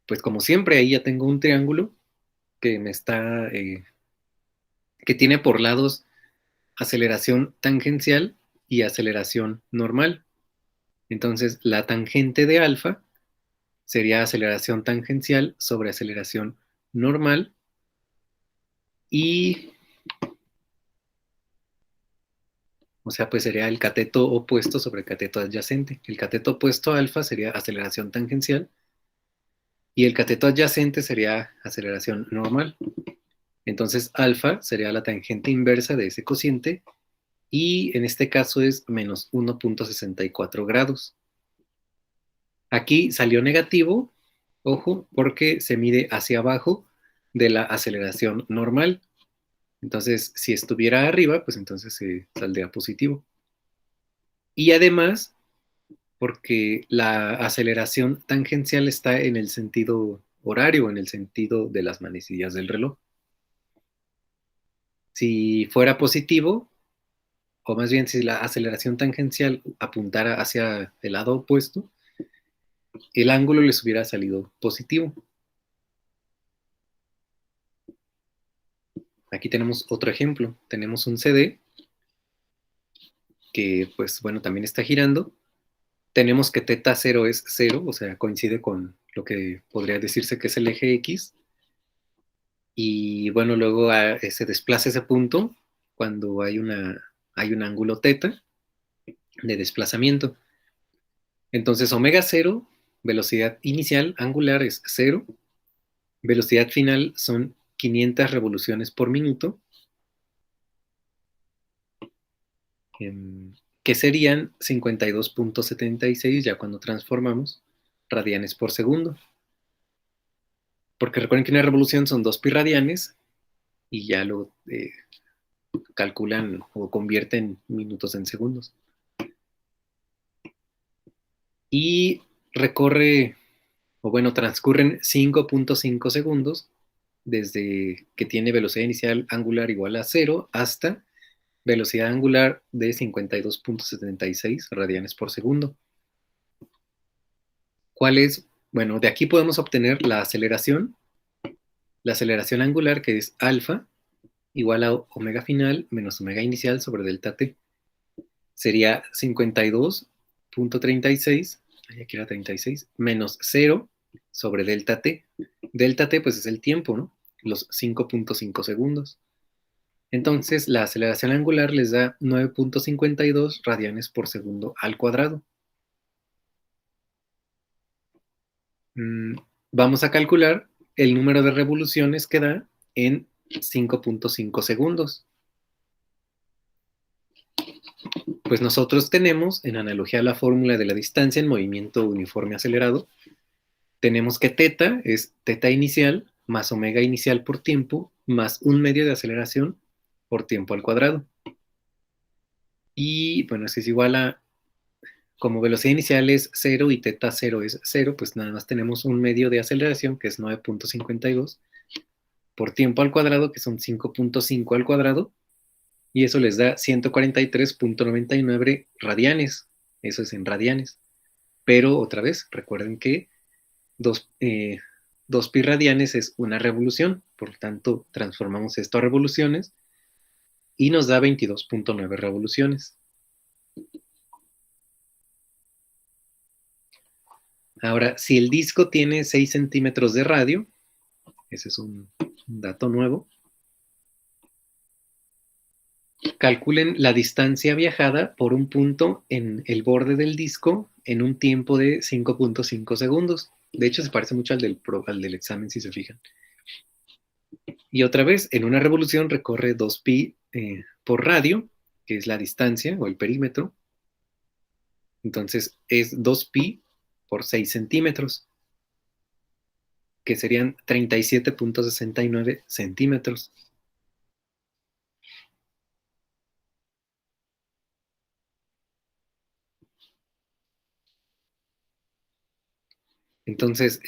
Pues como siempre, ahí ya tengo un triángulo que me está, que tiene por lados aceleración tangencial y aceleración normal. Entonces, la tangente de alfa sería aceleración tangencial sobre aceleración normal y, o sea, pues sería el cateto opuesto sobre el cateto adyacente. El cateto opuesto a alfa sería aceleración tangencial y el cateto adyacente sería aceleración normal. Entonces, alfa sería la tangente inversa de ese cociente y en este caso es menos 1.64 grados. Aquí salió negativo, ojo, porque se mide hacia abajo de la aceleración normal. Entonces, si estuviera arriba, pues entonces saldría positivo. Y además, porque la aceleración tangencial está en el sentido horario, en el sentido de las manecillas del reloj. Si fuera positivo, o más bien si la aceleración tangencial apuntara hacia el lado opuesto, el ángulo les hubiera salido positivo. Aquí tenemos otro ejemplo. Tenemos un CD que, pues, bueno, también está girando. Tenemos que teta 0 es 0, o sea, coincide con lo que podría decirse que es el eje X. Y, bueno, luego se desplaza ese punto cuando hay un ángulo teta de desplazamiento. Entonces, omega 0, velocidad inicial angular es 0, velocidad final son 500 revoluciones por minuto, que serían 52.76 ya cuando transformamos radianes por segundo. Porque recuerden que una revolución son 2 pi radianes y ya lo calculan o convierten minutos en segundos. Y transcurren 5.5 segundos desde que tiene velocidad inicial angular igual a 0 hasta velocidad angular de 52.76 radianes por segundo. ¿Cuál es? Bueno, de aquí podemos obtener la aceleración angular, que es alfa igual a omega final menos omega inicial sobre delta t. Sería 52.36, aquí era 36, menos 0 sobre delta t. Delta t pues es el tiempo, ¿no? Los 5.5 segundos. Entonces la aceleración angular les da 9.52 radianes por segundo al cuadrado. Vamos a calcular el número de revoluciones que da en 5.5 segundos. Pues nosotros tenemos, en analogía a la fórmula de la distancia en movimiento uniforme acelerado, tenemos que teta es teta inicial más omega inicial por tiempo más 1/2 de aceleración por tiempo al cuadrado. Y bueno, eso es igual a, como velocidad inicial es 0 y teta 0 es 0, pues nada más tenemos 1/2 de aceleración, que es 9.52, por tiempo al cuadrado, que son 5.5 al cuadrado, y eso les da 143.99 radianes. Eso es en radianes. Pero otra vez, recuerden que 2 pi radianes es una revolución, por lo tanto transformamos esto a revoluciones y nos da 22.9 revoluciones. Ahora, si el disco tiene 6 centímetros de radio, ese es un dato nuevo, calculen la distancia viajada por un punto en el borde del disco en un tiempo de 5.5 segundos. De hecho, se parece mucho al del examen, si se fijan. Y otra vez, en una revolución recorre 2 pi por radio, que es la distancia o el perímetro. Entonces, es 2 pi por 6 centímetros, que serían 37.69 centímetros. Entonces,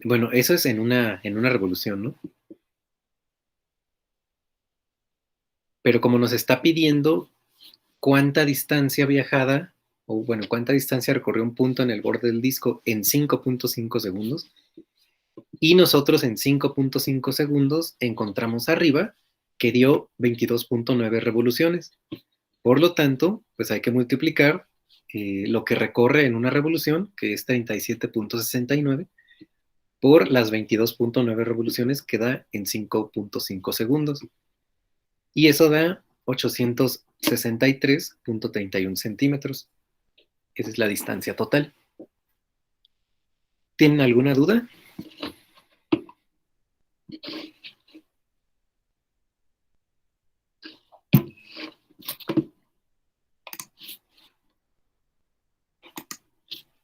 bueno, eso es en una revolución, ¿no? Pero como nos está pidiendo cuánta distancia viajada, o bueno, cuánta distancia recorrió un punto en el borde del disco en 5.5 segundos, y nosotros en 5.5 segundos encontramos arriba que dio 22.9 revoluciones. Por lo tanto, pues hay que multiplicar lo que recorre en una revolución, que es 37.69, por las 22.9 revoluciones que da en 5.5 segundos. Y eso da 863.31 centímetros. Esa es la distancia total. ¿Tienen alguna duda?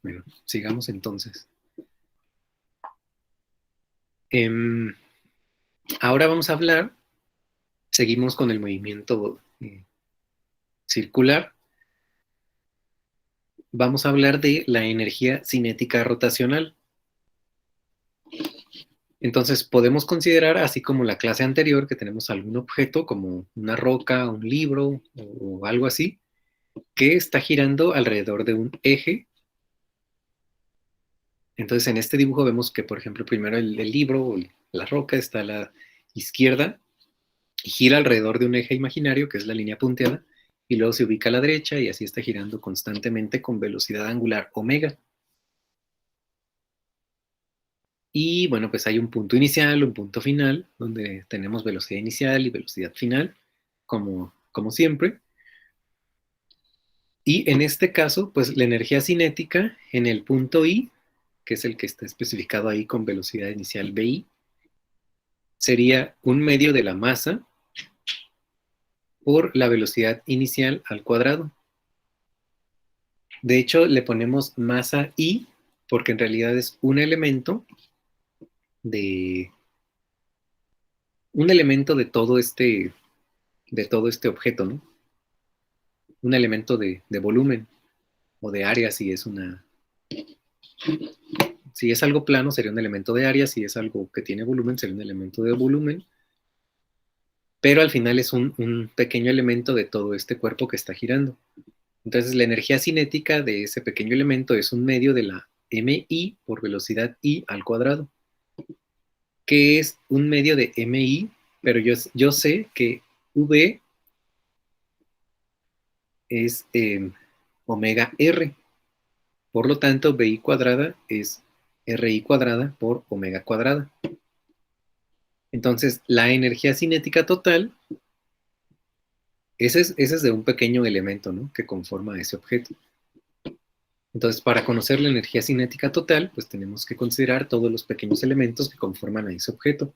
Bueno, sigamos entonces. Ahora vamos a hablar, seguimos con el movimiento circular. Vamos a hablar de la energía cinética rotacional. Entonces podemos considerar, así como la clase anterior, que tenemos algún objeto como una roca, un libro o algo así, que está girando alrededor de un eje. Entonces en este dibujo vemos que, por ejemplo, primero el libro o la roca está a la izquierda y gira alrededor de un eje imaginario, que es la línea punteada, y luego se ubica a la derecha y así está girando constantemente con velocidad angular omega. Y bueno, pues hay un punto inicial, un punto final, donde tenemos velocidad inicial y velocidad final, como siempre. Y en este caso, pues la energía cinética en el punto I, que es el que está especificado ahí con velocidad inicial VI, sería un medio de la masa por la velocidad inicial al cuadrado. De hecho, le ponemos masa I porque en realidad es un elemento de todo este objeto, ¿no? Un elemento de volumen o de área si es algo plano sería un elemento de área, si es algo que tiene volumen sería un elemento de volumen, pero al final es un pequeño elemento de todo este cuerpo que está girando. Entonces la energía cinética de ese pequeño elemento es un medio de la MI por velocidad I al cuadrado, que es un medio de MI, pero yo sé que V es omega R. Por lo tanto, VI cuadrada es RI cuadrada por omega cuadrada. Entonces, la energía cinética total, ese es de un pequeño elemento, ¿no?, que conforma ese objeto. Entonces, para conocer la energía cinética total, pues tenemos que considerar todos los pequeños elementos que conforman a ese objeto.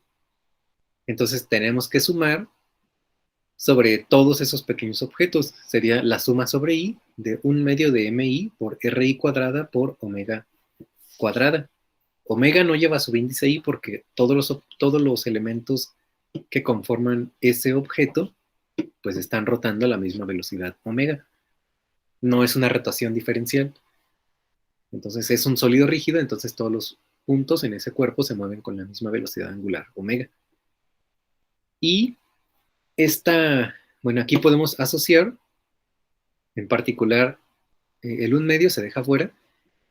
Entonces, tenemos que sumar sobre todos esos pequeños objetos. Sería la suma sobre I de un medio de MI por RI cuadrada por omega cuadrada. Omega no lleva subíndice I porque todos los elementos que conforman ese objeto pues están rotando a la misma velocidad omega. No es una rotación diferencial. Entonces es un sólido rígido, entonces todos los puntos en ese cuerpo se mueven con la misma velocidad angular omega. Y aquí podemos asociar, en particular, el 1/2 se deja fuera,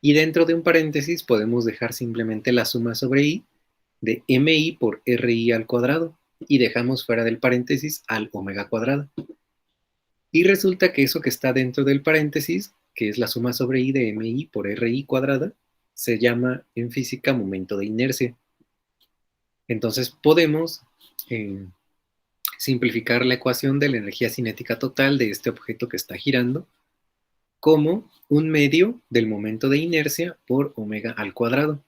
y dentro de un paréntesis podemos dejar simplemente la suma sobre I de MI por RI al cuadrado, y dejamos fuera del paréntesis al omega cuadrado. Y resulta que eso que está dentro del paréntesis, que es la suma sobre I de MI por RI cuadrada, se llama en física momento de inercia. Entonces podemos simplificar la ecuación de la energía cinética total de este objeto que está girando como un medio del momento de inercia por omega al cuadrado,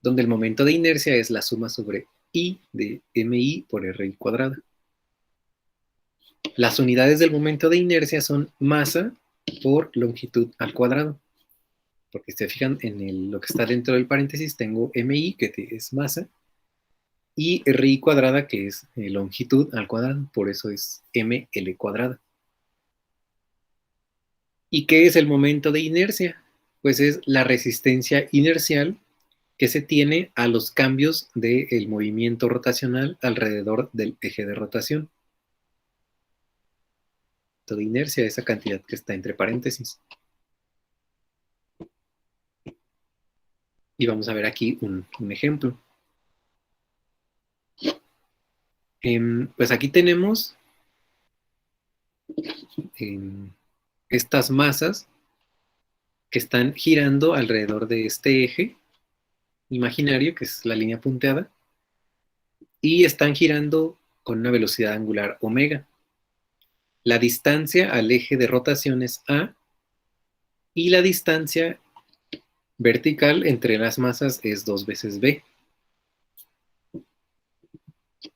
donde el momento de inercia es la suma sobre I de MI por RI cuadrada. Las unidades del momento de inercia son masa por longitud al cuadrado, porque si se fijan en lo que está dentro del paréntesis, tengo MI, que es masa, y RI cuadrada, que es longitud al cuadrado, por eso es ML cuadrada. ¿Y qué es el momento de inercia? Pues es la resistencia inercial que se tiene a los cambios del movimiento rotacional alrededor del eje de rotación. De inercia, esa cantidad que está entre paréntesis. Y vamos a ver aquí un ejemplo. Pues aquí tenemos estas masas que están girando alrededor de este eje imaginario, que es la línea punteada, y están girando con una velocidad angular omega. La distancia al eje de rotación es A, y la distancia vertical entre las masas es 2 veces B.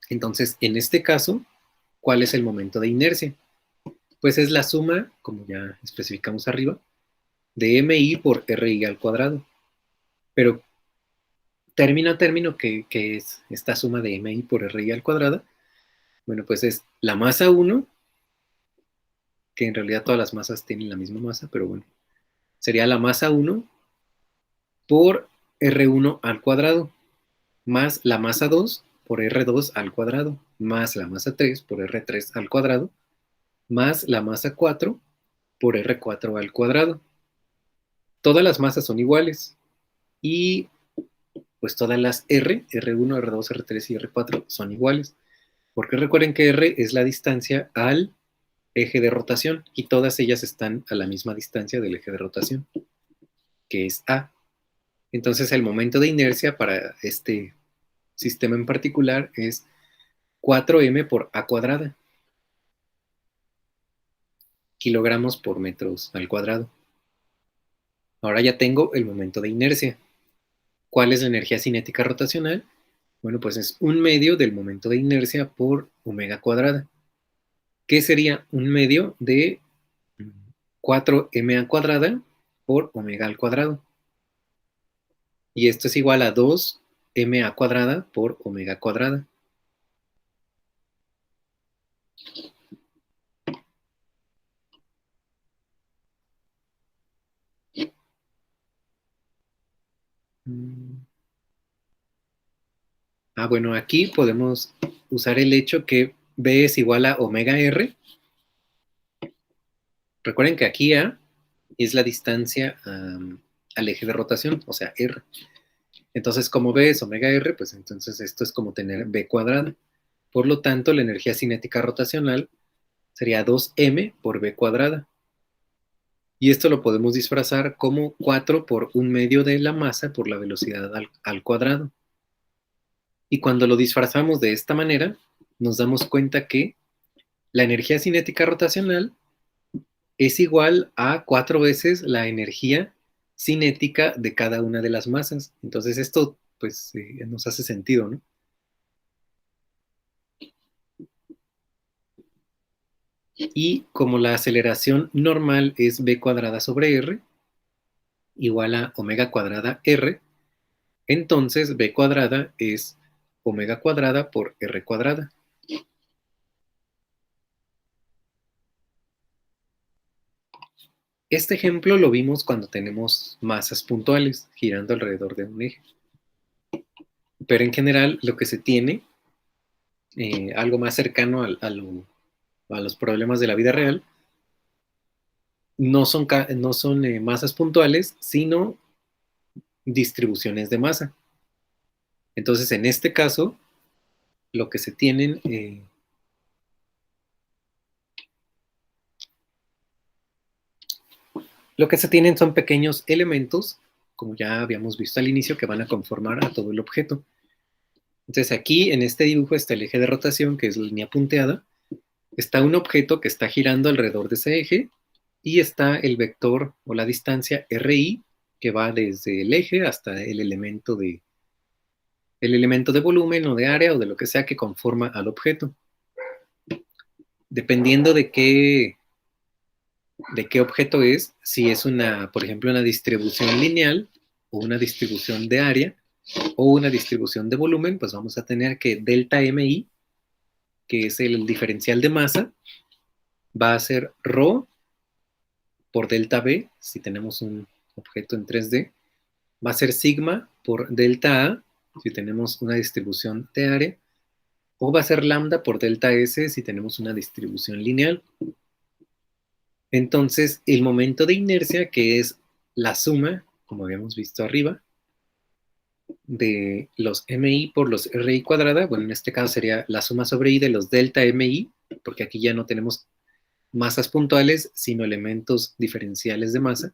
Entonces, en este caso, ¿cuál es el momento de inercia? Pues es la suma, como ya especificamos arriba, de MI por RI al cuadrado. Pero término a término, ¿qué es esta suma de MI por RI al cuadrado? Bueno, pues es la masa 1, que en realidad todas las masas tienen la misma masa, pero bueno, sería la masa 1 por R1 al cuadrado, más la masa 2 por R2 al cuadrado, más la masa 3 por R3 al cuadrado, más la masa 4 por R4 al cuadrado. Todas las masas son iguales y pues todas las R1, R2, R3 y R4 son iguales, porque recuerden que R es la distancia al eje de rotación y todas ellas están a la misma distancia del eje de rotación, que es A. Entonces el momento de inercia para este sistema en particular es 4m por A cuadrada. kilogramos por metros al cuadrado. Ahora ya tengo el momento de inercia. ¿Cuál es la energía cinética rotacional? Bueno, pues es 1/2 del momento de inercia por omega cuadrada. ¿Qué sería 1/2 de 4ma cuadrada por omega al cuadrado? Y esto es igual a 2ma cuadrada por omega cuadrada. Bueno, aquí podemos usar el hecho que B es igual a omega R. Recuerden que aquí A es la distancia al eje de rotación, o sea, R. Entonces, como B es omega R, pues entonces esto es como tener B cuadrada. Por lo tanto, la energía cinética rotacional sería 2m por B cuadrada. Y esto lo podemos disfrazar como 4 por 1/2 de la masa por la velocidad al cuadrado. Y cuando lo disfrazamos de esta manera, nos damos cuenta que la energía cinética rotacional es igual a 4 veces la energía cinética de cada una de las masas. Entonces esto pues nos hace sentido, ¿no? Y como la aceleración normal es b cuadrada sobre r, igual a omega cuadrada r, entonces b cuadrada es omega cuadrada por r cuadrada. Este ejemplo lo vimos cuando tenemos masas puntuales girando alrededor de un eje. Pero en general lo que se tiene, algo más cercano a los problemas de la vida real, no son masas puntuales, sino distribuciones de masa. Entonces, en este caso, lo que se tienen son pequeños elementos, como ya habíamos visto al inicio, que van a conformar a todo el objeto. Entonces, aquí en este dibujo está el eje de rotación, que es la línea punteada. Está un objeto que está girando alrededor de ese eje y está el vector o la distancia RI, que va desde el eje hasta el elemento de volumen o de área o de lo que sea que conforma al objeto. Dependiendo de qué objeto es, si es por ejemplo, una distribución lineal o una distribución de área o una distribución de volumen, pues vamos a tener que delta MI, que es el diferencial de masa, va a ser ρ por delta B, si tenemos un objeto en 3D, va a ser sigma por delta A, si tenemos una distribución de área, o va a ser lambda por delta S, si tenemos una distribución lineal. Entonces, el momento de inercia, que es la suma, como habíamos visto arriba, de los MI por los RI cuadrada, bueno, en este caso sería la suma sobre I de los delta MI, porque aquí ya no tenemos masas puntuales, sino elementos diferenciales de masa.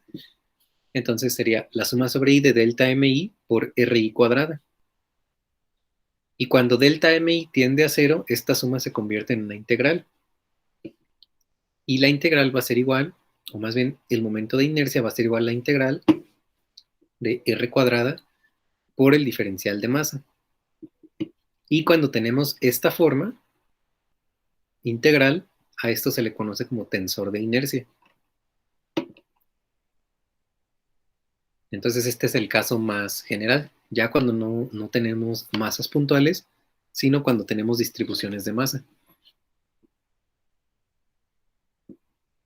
Entonces sería la suma sobre I de delta MI por RI cuadrada. Y cuando delta MI tiende a 0, esta suma se convierte en una integral. Y la integral va a ser igual, o más bien el momento de inercia va a ser igual a la integral de R cuadrada por el diferencial de masa. Y cuando tenemos esta forma integral, a esto se le conoce como tensor de inercia. Entonces este es el caso más general, ya cuando no tenemos masas puntuales, sino cuando tenemos distribuciones de masa.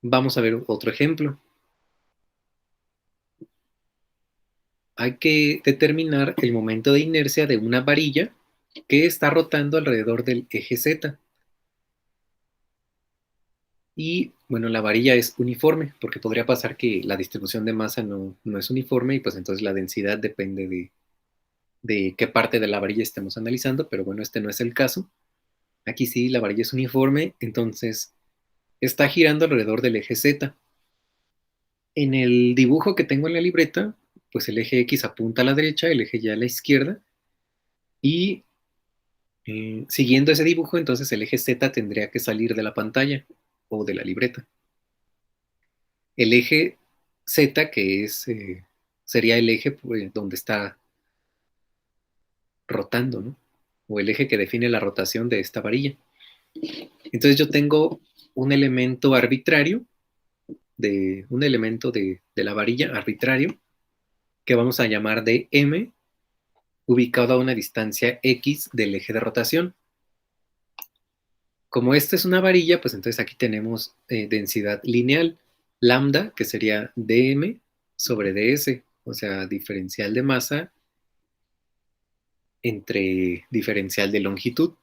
Vamos a ver otro ejemplo. Hay que determinar el momento de inercia de una varilla que está rotando alrededor del eje Z. Y bueno, la varilla es uniforme, porque podría pasar que la distribución de masa no es uniforme y pues entonces la densidad depende de qué parte de la varilla estemos analizando, pero bueno, este no es el caso. Aquí sí, la varilla es uniforme, entonces está girando alrededor del eje Z. En el dibujo que tengo en la libreta, pues el eje X apunta a la derecha, el eje Y a la izquierda, y siguiendo ese dibujo, entonces el eje Z tendría que salir de la pantalla o de la libreta. el eje Z, que sería el eje pues, donde está rotando, ¿no? O el eje que define la rotación de esta varilla. Entonces yo tengo un elemento arbitrario, un elemento de la varilla arbitrario, que vamos a llamar de M, ubicado a una distancia X del eje de rotación. Como esta es una varilla, pues entonces aquí tenemos densidad lineal, lambda, que sería dm sobre ds, o sea, diferencial de masa entre diferencial de longitud.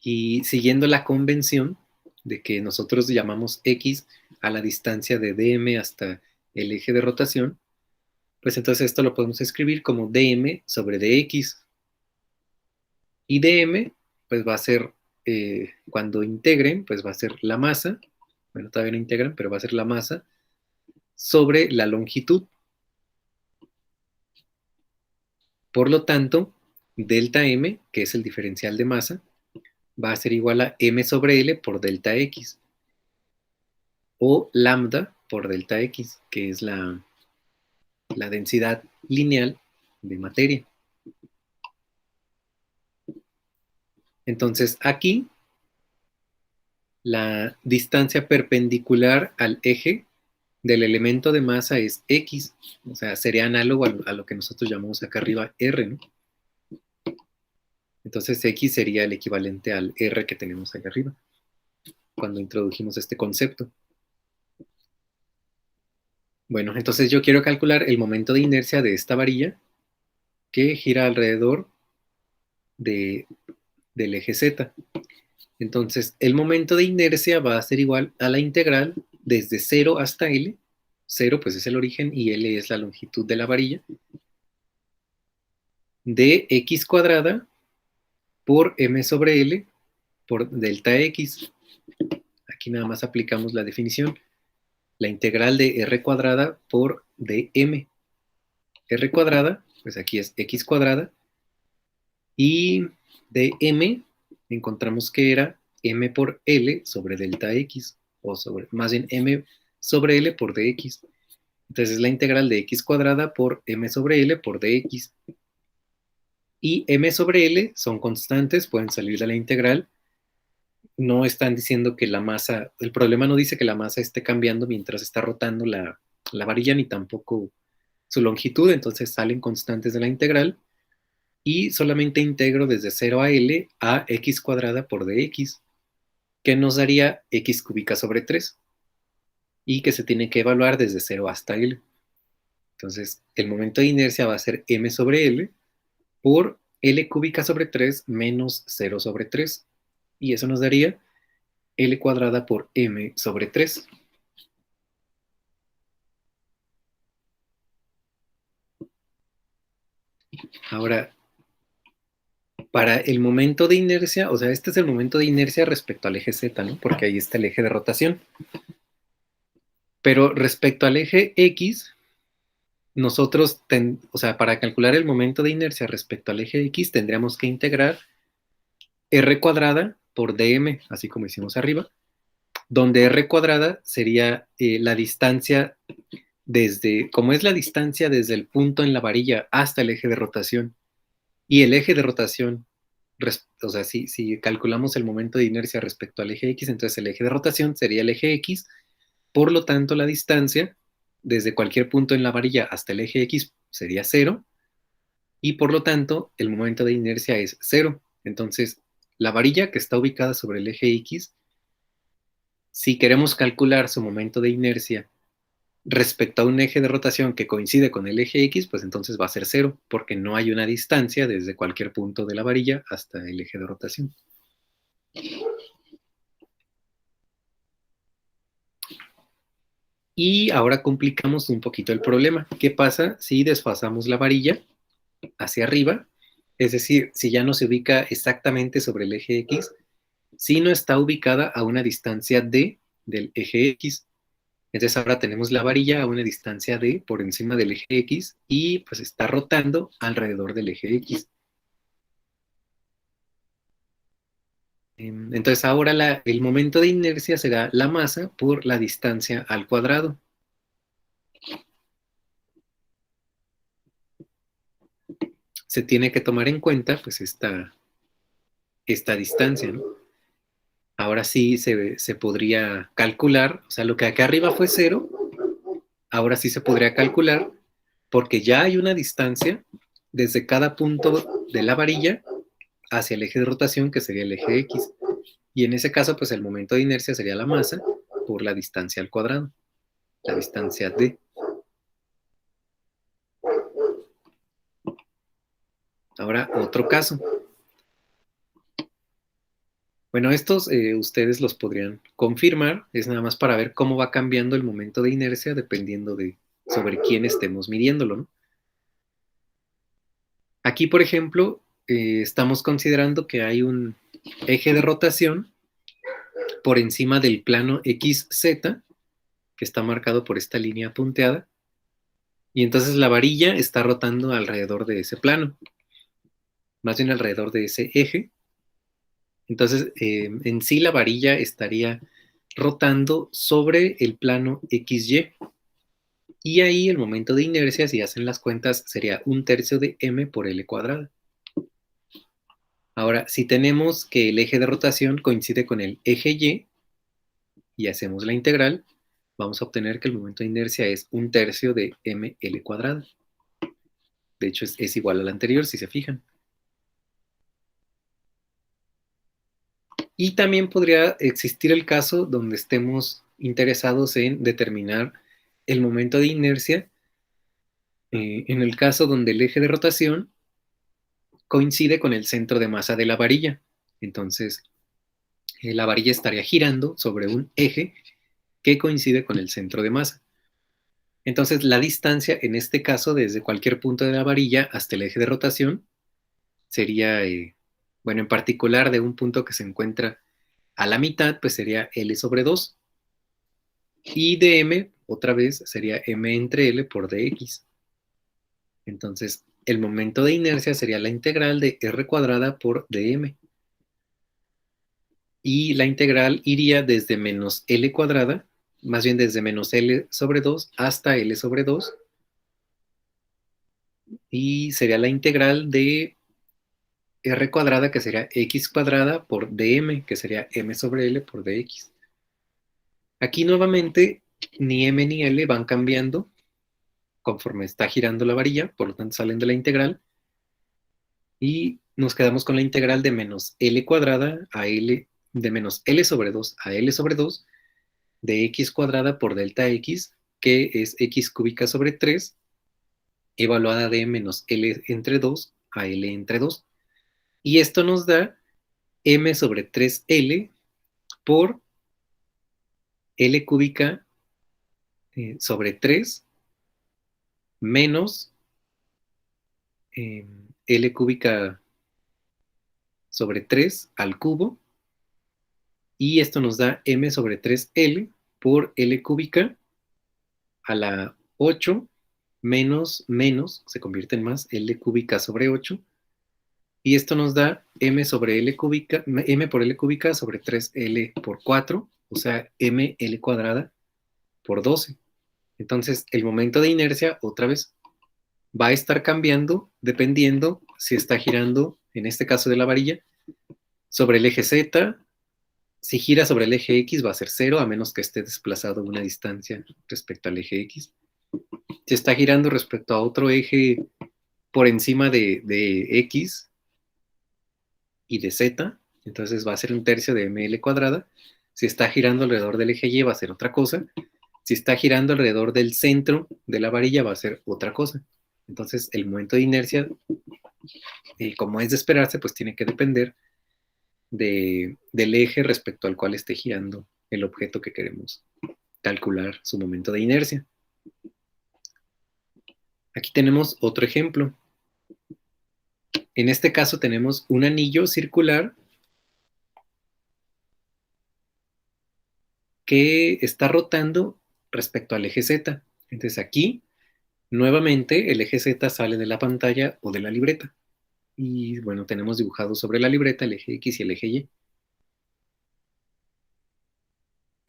Y siguiendo la convención de que nosotros llamamos x a la distancia de dm hasta el eje de rotación, pues entonces esto lo podemos escribir como dm sobre dx. Y dm, pues va a ser, cuando integren, pues va a ser la masa, bueno, todavía no integran, pero va a ser la masa sobre la longitud. Por lo tanto, delta m, que es el diferencial de masa, va a ser igual a m sobre L por delta X, o lambda por delta X, que es la densidad lineal de materia. Entonces, aquí, la distancia perpendicular al eje del elemento de masa es X, o sea, sería análogo a lo que nosotros llamamos acá arriba R, ¿no? Entonces X sería el equivalente al R que tenemos acá arriba, cuando introdujimos este concepto. Bueno, entonces yo quiero calcular el momento de inercia de esta varilla que gira alrededor del eje Z. Entonces, el momento de inercia va a ser igual a la integral desde 0 hasta L. 0 pues es el origen y L es la longitud de la varilla, de x cuadrada por m sobre L por delta X. Aquí nada más aplicamos la definición. La integral de r cuadrada por dm. R cuadrada, pues aquí es x cuadrada. Y dm encontramos que era m por L sobre delta X. O sobre, más bien m sobre L por dx. Entonces es la integral de x cuadrada por m sobre L por dx. Y m sobre L son constantes, pueden salir de la integral. No están diciendo que la masa, el problema no dice que la masa esté cambiando mientras está rotando la varilla, ni tampoco su longitud, entonces salen constantes de la integral. Y solamente integro desde 0 a L a x cuadrada por dx, que nos daría x cúbica sobre 3, y que se tiene que evaluar desde 0 hasta L. Entonces, el momento de inercia va a ser m sobre L por L cúbica sobre 3 menos 0 sobre 3. Y eso nos daría L cuadrada por m sobre 3. Ahora, para el momento de inercia, o sea, este es el momento de inercia respecto al eje Z, ¿no? Porque ahí está el eje de rotación. Pero respecto al eje X, nosotros, o sea, para calcular el momento de inercia respecto al eje X, tendríamos que integrar r cuadrada por dm, así como hicimos arriba, donde r cuadrada sería la distancia como es la distancia desde el punto en la varilla hasta el eje de rotación. Y el eje de rotación, o sea, si calculamos el momento de inercia respecto al eje X, entonces el eje de rotación sería el eje X, por lo tanto la distancia desde cualquier punto en la varilla hasta el eje X sería 0, y por lo tanto el momento de inercia es 0. Entonces, la varilla que está ubicada sobre el eje X, si queremos calcular su momento de inercia respecto a un eje de rotación que coincide con el eje X, pues entonces va a ser 0, porque no hay una distancia desde cualquier punto de la varilla hasta el eje de rotación. Y ahora complicamos un poquito el problema. ¿Qué pasa si desfasamos la varilla hacia arriba? Es decir, si ya no se ubica exactamente sobre el eje X, si no está ubicada a una distancia d del eje X. Entonces ahora tenemos la varilla a una distancia d por encima del eje X y pues está rotando alrededor del eje X. Entonces ahora el momento de inercia será la masa por la distancia al cuadrado. Se tiene que tomar en cuenta pues esta distancia, ¿no? Ahora sí se podría calcular, o sea, lo que acá arriba fue 0, ahora sí se podría calcular porque ya hay una distancia desde cada punto de la varilla hacia el eje de rotación, que sería el eje X. Y en ese caso, pues el momento de inercia sería la masa por la distancia al cuadrado, la distancia D. Ahora, otro caso. Bueno, estos ustedes los podrían confirmar, es nada más para ver cómo va cambiando el momento de inercia dependiendo de sobre quién estemos midiéndolo, ¿no? Aquí, por ejemplo, estamos considerando que hay un eje de rotación por encima del plano XZ, que está marcado por esta línea punteada, y entonces la varilla está rotando alrededor de ese plano, más bien alrededor de ese eje. Entonces, en sí la varilla estaría rotando sobre el plano XY. Y ahí el momento de inercia, si hacen las cuentas, sería 1/3 de m por L cuadrada. Ahora, si tenemos que el eje de rotación coincide con el eje y hacemos la integral, vamos a obtener que el momento de inercia es 1/3 de ml cuadrada. De hecho, es igual al anterior, si se fijan. Y también podría existir el caso donde estemos interesados en determinar el momento de inercia en el caso donde el eje de rotación coincide con el centro de masa de la varilla. Entonces, la varilla estaría girando sobre un eje que coincide con el centro de masa. Entonces, la distancia, en este caso, desde cualquier punto de la varilla hasta el eje de rotación, sería, bueno, en particular de un punto que se encuentra a la mitad, pues sería L sobre 2. Y de M, otra vez, sería M entre L por dx. Entonces, el momento de inercia sería la integral de R cuadrada por dm. Y la integral iría desde menos L cuadrada, más bien desde menos L sobre 2 hasta L sobre 2. Y sería la integral de R cuadrada, que sería X cuadrada por dm, que sería M sobre L por dx. Aquí nuevamente, ni M ni L van cambiando conforme está girando la varilla, por lo tanto salen de la integral. Y nos quedamos con la integral de menos L cuadrada a L, de menos L sobre 2 a L sobre 2, de X cuadrada por delta X, que es X cúbica sobre 3, evaluada de menos L entre 2 a L entre 2. Y esto nos da M sobre 3L por L cúbica sobre 3 menos L cúbica sobre 3 al cubo. Y esto nos da M sobre 3L por L cúbica a la 8 menos, se convierte en más, L cúbica sobre 8. Y esto nos da M sobre L cúbica, M por L cúbica sobre 3L por 4, o sea, ML cuadrada por 12. Entonces, el momento de inercia, otra vez, va a estar cambiando dependiendo si está girando, en este caso de la varilla, sobre el eje Z. Si gira sobre el eje X va a ser 0, a menos que esté desplazado una distancia respecto al eje X. Si está girando respecto a otro eje por encima de X y de Z, entonces va a ser 1/3 de ml cuadrada. Si está girando alrededor del eje Y va a ser otra cosa. Si está girando alrededor del centro de la varilla va a ser otra cosa. Entonces el momento de inercia, como es de esperarse, pues tiene que depender del eje respecto al cual esté girando el objeto que queremos calcular su momento de inercia. Aquí tenemos otro ejemplo. En este caso tenemos un anillo circular que está rotando respecto al eje Z. Entonces aquí, nuevamente, el eje Z sale de la pantalla o de la libreta. Y bueno, tenemos dibujado sobre la libreta el eje X y el eje Y.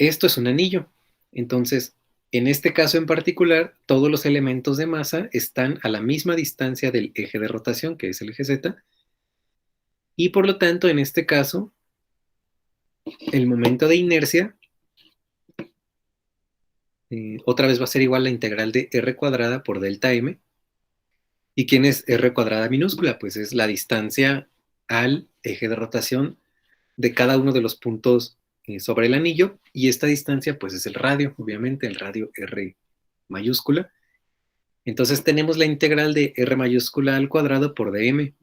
esto es un anillo. Entonces, en este caso en particular, todos los elementos de masa están a la misma distancia del eje de rotación, que es el eje Z, y por lo tanto, en este caso, el momento de inercia otra vez va a ser igual a la integral de r cuadrada por delta m. ¿Y quién es r cuadrada minúscula? Pues es la distancia al eje de rotación de cada uno de los puntos sobre el anillo, y esta distancia pues es el radio, obviamente, el radio r mayúscula. Entonces tenemos la integral de r mayúscula al cuadrado por dm.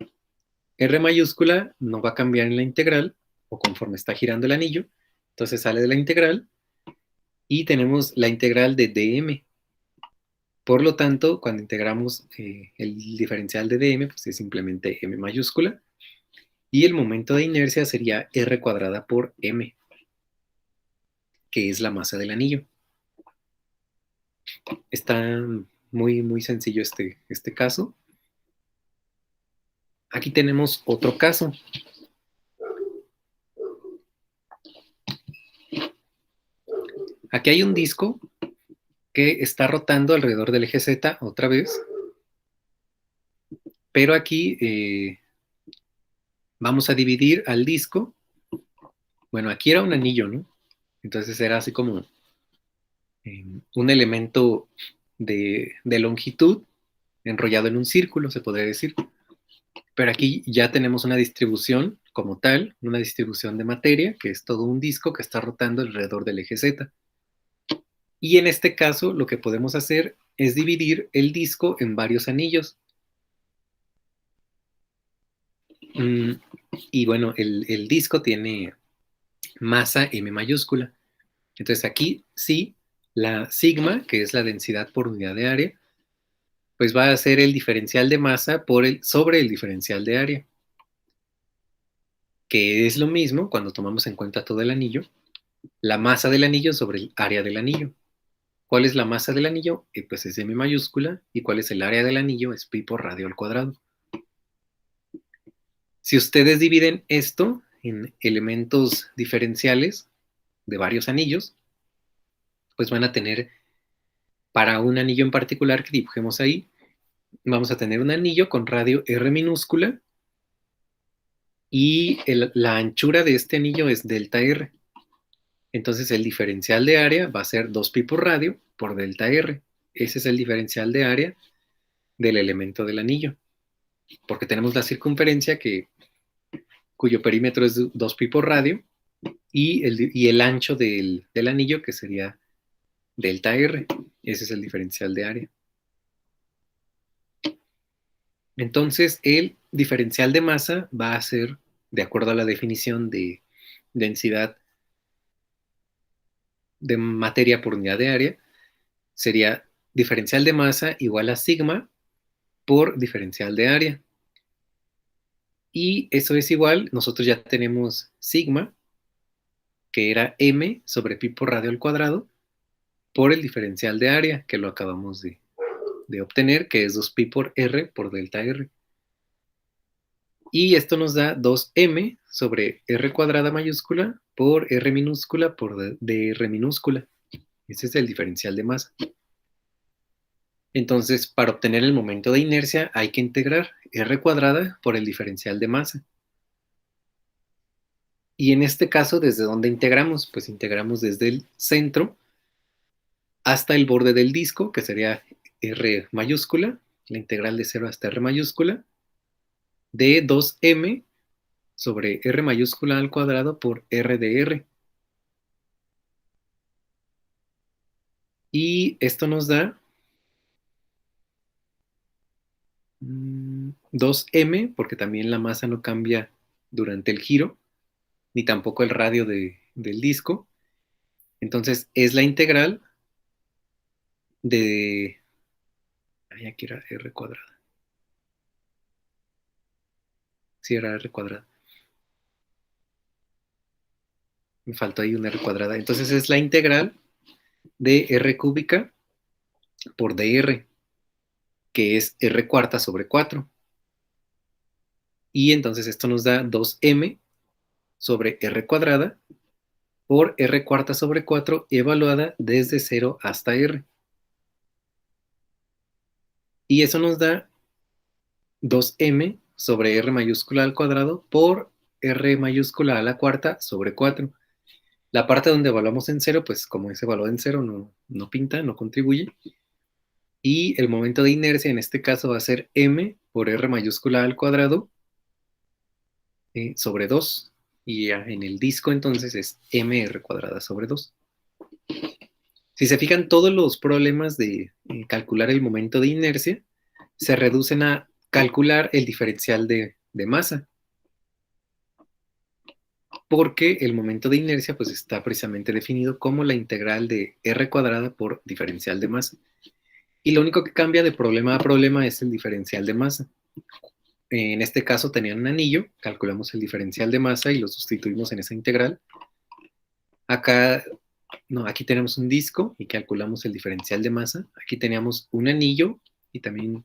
R mayúscula no va a cambiar en la integral, o conforme está girando el anillo, entonces sale de la integral, y tenemos la integral de dm. Por lo tanto, cuando integramos el diferencial de dm, pues es simplemente m mayúscula, y el momento de inercia sería r cuadrada por m, que es la masa del anillo. Está muy, muy sencillo este caso. Aquí tenemos otro caso. Aquí hay un disco que está rotando alrededor del eje Z otra vez, pero aquí vamos a dividir al disco. Bueno, aquí era un anillo, ¿no? Entonces era así como un elemento de longitud enrollado en un círculo, se podría decir. Pero aquí ya tenemos una distribución como tal, una distribución de materia, que es todo un disco que está rotando alrededor del eje Z. Y en este caso lo que podemos hacer es dividir el disco en varios anillos. Y bueno, el disco tiene masa m mayúscula. Entonces aquí sí, la sigma, que es la densidad por unidad de área, pues va a ser el diferencial de masa sobre el diferencial de área, que es lo mismo cuando tomamos en cuenta todo el anillo, la masa del anillo sobre el área del anillo. ¿Cuál es la masa del anillo? Pues es m mayúscula. ¿Y cuál es el área del anillo? Es pi por radio al cuadrado. Si ustedes dividen esto en elementos diferenciales de varios anillos, pues van a tener, para un anillo en particular que dibujemos ahí, vamos a tener un anillo con radio r minúscula, y la anchura de este anillo es delta r. Entonces el diferencial de área va a ser 2pi por radio por delta r. Ese es el diferencial de área del elemento del anillo, porque tenemos la circunferencia cuyo perímetro es 2pi por radio, y el ancho del anillo, que sería delta r. Ese es el diferencial de área. Entonces el diferencial de masa va a ser, de acuerdo a la definición de densidad de materia por unidad de área, sería diferencial de masa igual a sigma por diferencial de área. Y eso es igual, nosotros ya tenemos sigma, que era m sobre pi por radio al cuadrado, por el diferencial de área, que lo acabamos de obtener, que es 2pi por r por delta r. Y esto nos da 2m sobre r cuadrada mayúscula por r minúscula por dr minúscula. Ese es el diferencial de masa. Entonces, para obtener el momento de inercia hay que integrar r cuadrada por el diferencial de masa. Y en este caso, ¿desde dónde integramos? Pues integramos desde el centro hasta el borde del disco, que sería r mayúscula, la integral de 0 hasta r mayúscula, de 2m sobre r mayúscula al cuadrado por r de r. Y esto nos da 2m, porque también la masa no cambia durante el giro, ni tampoco el radio del disco. Entonces es la integral de... aquí era r cuadrada. Sí, era r cuadrada. Me faltó ahí una r cuadrada. Entonces es la integral de r cúbica por dr, que es r cuarta sobre 4. Y entonces esto nos da 2m sobre r cuadrada por r cuarta sobre 4 evaluada desde 0 hasta r. Y eso nos da 2m sobre r mayúscula al cuadrado por r mayúscula a la cuarta sobre 4. La parte donde evaluamos en 0, pues como es evaluada en 0, no pinta, no contribuye. Y el momento de inercia en este caso va a ser m por r mayúscula al cuadrado sobre 2. Y ya en el disco entonces es mr cuadrada sobre 2. Si se fijan, todos los problemas de calcular el momento de inercia se reducen a calcular el diferencial de masa. Porque el momento de inercia pues está precisamente definido como la integral de r cuadrada por diferencial de masa. Y lo único que cambia de problema a problema es el diferencial de masa. En este caso tenían un anillo, calculamos el diferencial de masa y lo sustituimos en esa integral. Aquí tenemos un disco y calculamos el diferencial de masa. Aquí teníamos un anillo y también,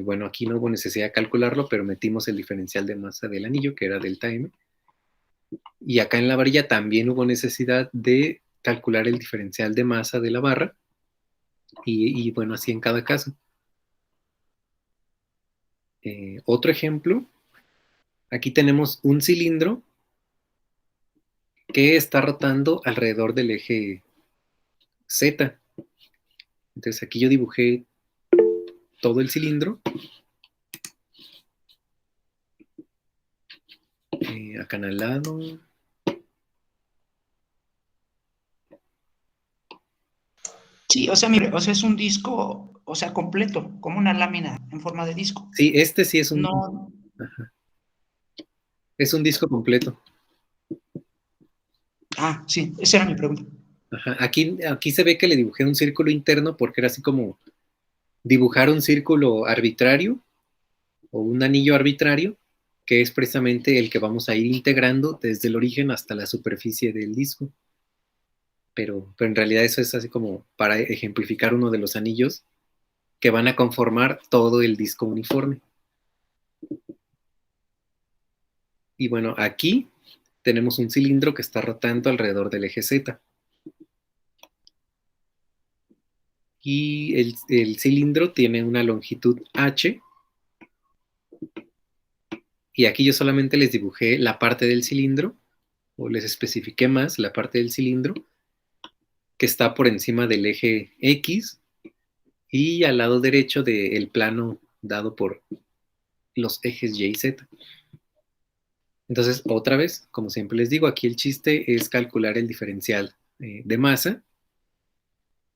bueno, aquí no hubo necesidad de calcularlo, pero metimos el diferencial de masa del anillo, que era delta M. Y acá en la varilla también hubo necesidad de calcular el diferencial de masa de la barra. Y bueno, así en cada caso. Otro ejemplo, aquí tenemos un cilindro que está rotando alrededor del eje Z. Entonces aquí yo dibujé todo el cilindro. Acá en el lado. Sí, o sea, mire, o sea, es un disco, o sea, completo, como una lámina en forma de disco. Sí, este sí es un... No. Ajá. Es un disco completo. Ah, sí, esa era mi pregunta. Ajá. Aquí se ve que le dibujé un círculo interno porque era así como dibujar un círculo arbitrario o un anillo arbitrario, que es precisamente el que vamos a ir integrando desde el origen hasta la superficie del disco. Pero en realidad eso es así como para ejemplificar uno de los anillos que van a conformar todo el disco uniforme. Y bueno, aquí tenemos un cilindro que está rotando alrededor del eje Z. Y el cilindro tiene una longitud h. Y aquí yo solamente les dibujé la parte del cilindro, o les especifiqué más la parte del cilindro, que está por encima del eje X y al lado derecho del plano dado por los ejes Y y Z. Entonces, otra vez, como siempre les digo, aquí el chiste es calcular el diferencial de masa.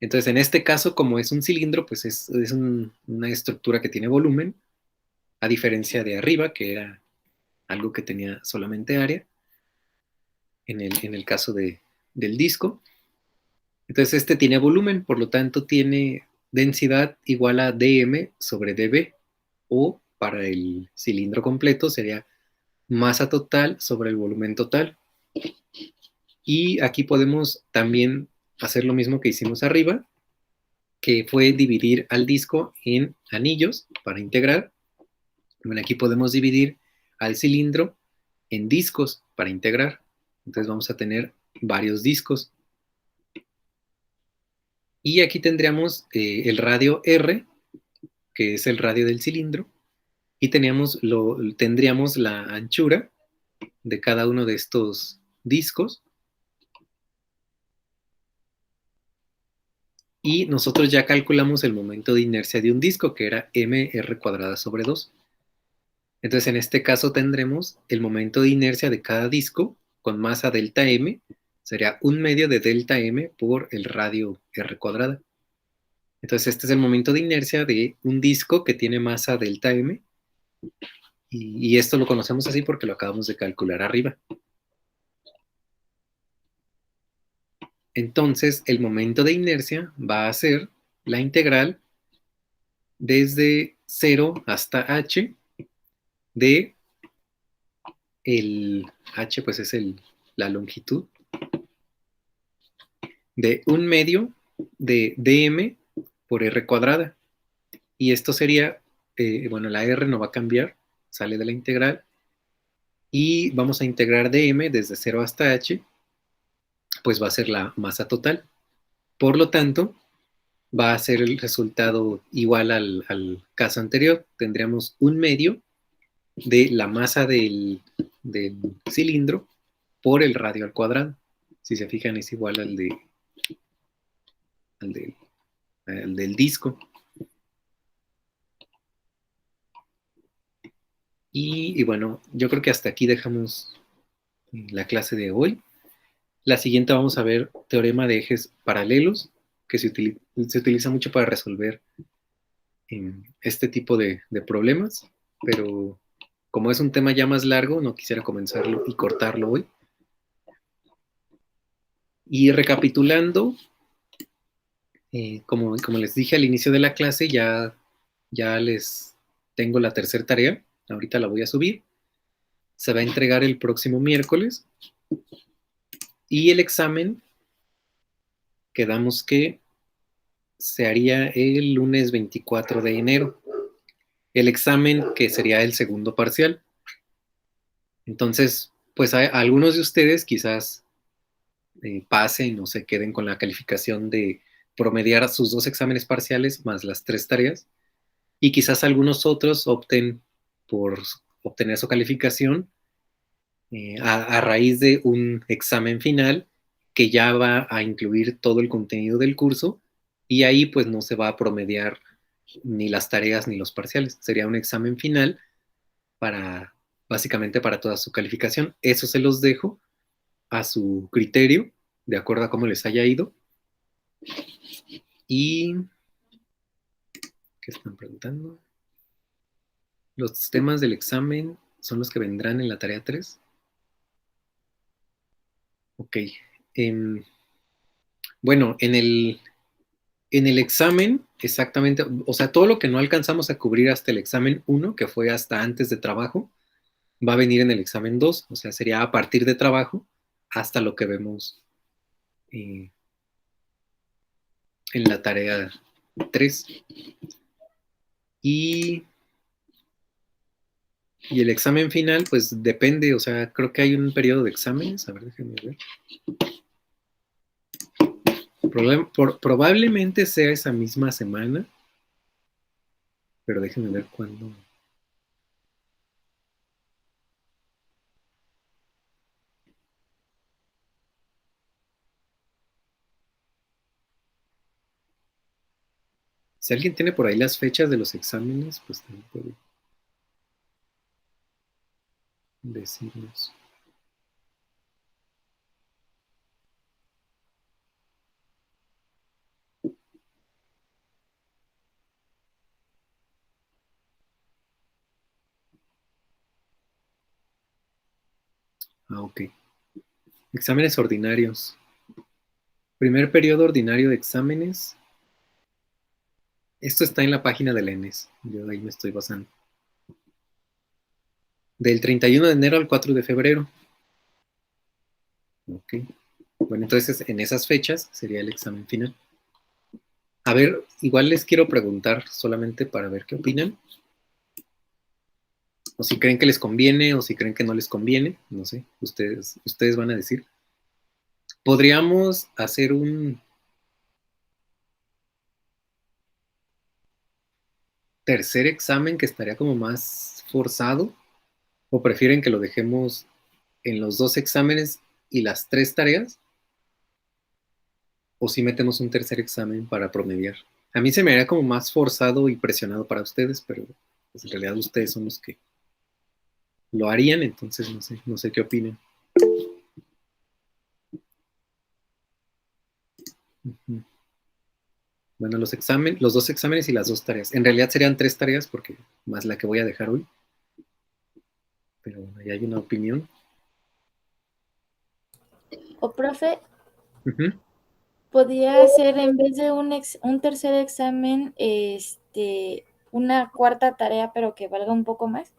Entonces, en este caso, como es un cilindro, pues es una estructura que tiene volumen, a diferencia de arriba, que era algo que tenía solamente área, en el caso del disco. Entonces, este tiene volumen, por lo tanto, tiene densidad igual a dm sobre dv, o para el cilindro completo sería masa total sobre el volumen total. Y aquí podemos también hacer lo mismo que hicimos arriba, que fue dividir al disco en anillos para integrar. Bueno, aquí podemos dividir al cilindro en discos para integrar. Entonces vamos a tener varios discos. Y aquí tendríamos el radio R, que es el radio del cilindro, y tendríamos la anchura de cada uno de estos discos. Y nosotros ya calculamos el momento de inercia de un disco, que era mr cuadrada sobre 2. Entonces, en este caso tendremos el momento de inercia de cada disco con masa delta m, sería 1/2 de delta m por el radio r cuadrada. Entonces, este es el momento de inercia de un disco que tiene masa delta m, y esto lo conocemos así porque lo acabamos de calcular arriba. Entonces, el momento de inercia va a ser la integral desde 0 hasta h de el h, pues es la longitud, de 1/2 de dm por r cuadrada. Y esto sería, bueno, la r no va a cambiar, sale de la integral. Y vamos a integrar dm desde 0 hasta h pues va a ser la masa total. Por lo tanto, va a ser el resultado igual al caso anterior. Tendríamos 1/2 de la masa del cilindro por el radio al cuadrado. Si se fijan, es igual al del disco. Y bueno, yo creo que hasta aquí dejamos la clase de hoy. La siguiente vamos a ver teorema de ejes paralelos, que se utiliza mucho para resolver este tipo de problemas, pero como es un tema ya más largo, no quisiera comenzarlo y cortarlo hoy. Y recapitulando, como les dije al inicio de la clase, ya les tengo la tercera tarea, ahorita la voy a subir, se va a entregar el próximo miércoles, y el examen, quedamos que se haría el lunes 24 de enero, el examen que sería el segundo parcial. Entonces, pues a algunos de ustedes quizás pasen o se queden con la calificación de promediar sus 2 exámenes parciales más las 3 tareas, y quizás algunos otros opten por obtener su calificación a raíz de un examen final que ya va a incluir todo el contenido del curso, y ahí pues no se va a promediar ni las tareas ni los parciales. Sería un examen final básicamente para toda su calificación. Eso se los dejo a su criterio, de acuerdo a cómo les haya ido. Y ¿qué están preguntando? Los temas del examen son los que vendrán en la tarea 3. Ok. Bueno, en el examen, exactamente, o sea, todo lo que no alcanzamos a cubrir hasta el examen 1, que fue hasta antes de trabajo, va a venir en el examen 2, o sea, sería a partir de trabajo hasta lo que vemos en la tarea 3. Y el examen final, pues depende, o sea, creo que hay un periodo de exámenes, a ver, déjenme ver. Probablemente sea esa misma semana, pero déjenme ver cuándo. Si alguien tiene por ahí las fechas de los exámenes, pues también puede decirnos. Ah, ok. Exámenes ordinarios. Primer periodo ordinario de exámenes. Esto está en la página de la ENES. Yo ahí me estoy basando. Del 31 de enero al 4 de febrero. Ok. Bueno, entonces en esas fechas sería el examen final. A ver, igual les quiero preguntar solamente para ver qué opinan. O si creen que les conviene o si creen que no les conviene. No sé, ustedes van a decir. Podríamos hacer un tercer examen que estaría como más forzado, o prefieren que lo dejemos en los 2 exámenes y las 3 tareas, o si metemos un tercer examen para promediar. A mí se me haría como más forzado y presionado para ustedes, pero pues, en realidad ustedes son los que lo harían, entonces no sé qué opinen. Bueno, los 2 exámenes y las 2 tareas. En realidad serían 3 tareas porque más la que voy a dejar hoy. Pero bueno, ya hay una opinión. O profe, Uh-huh. podría ser en vez de un tercer examen, una cuarta tarea, pero que valga un poco más.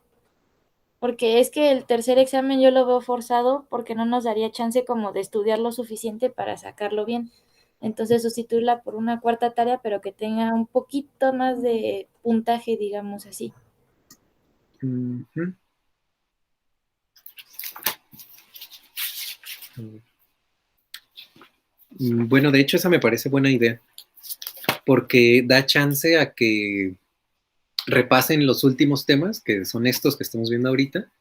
Porque es que el tercer examen yo lo veo forzado porque no nos daría chance como de estudiar lo suficiente para sacarlo bien. Entonces sustituirla por una cuarta tarea, pero que tenga un poquito más de puntaje, digamos así. Uh-huh. Bueno, de hecho esa me parece buena idea, porque da chance a que repasen los últimos temas, que son estos que estamos viendo ahorita,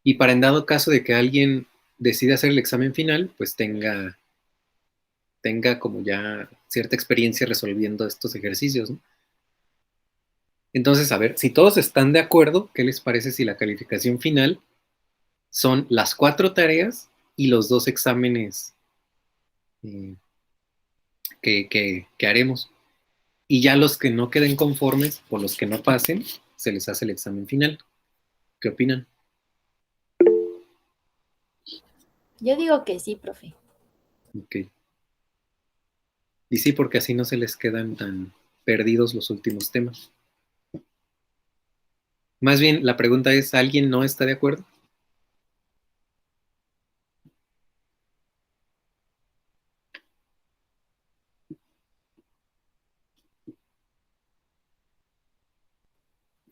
y para en dado caso de que alguien decida hacer el examen final, pues tenga como ya cierta experiencia resolviendo estos ejercicios, ¿no? Entonces, a ver, si todos están de acuerdo, ¿qué les parece si la calificación final son las 4 tareas y los 2 exámenes que haremos? Y ya los que no queden conformes o los que no pasen, se les hace el examen final. ¿Qué opinan? Yo digo que sí, profe. Ok. Y sí, porque así no se les quedan tan perdidos los últimos temas. Más bien, la pregunta es, ¿alguien no está de acuerdo?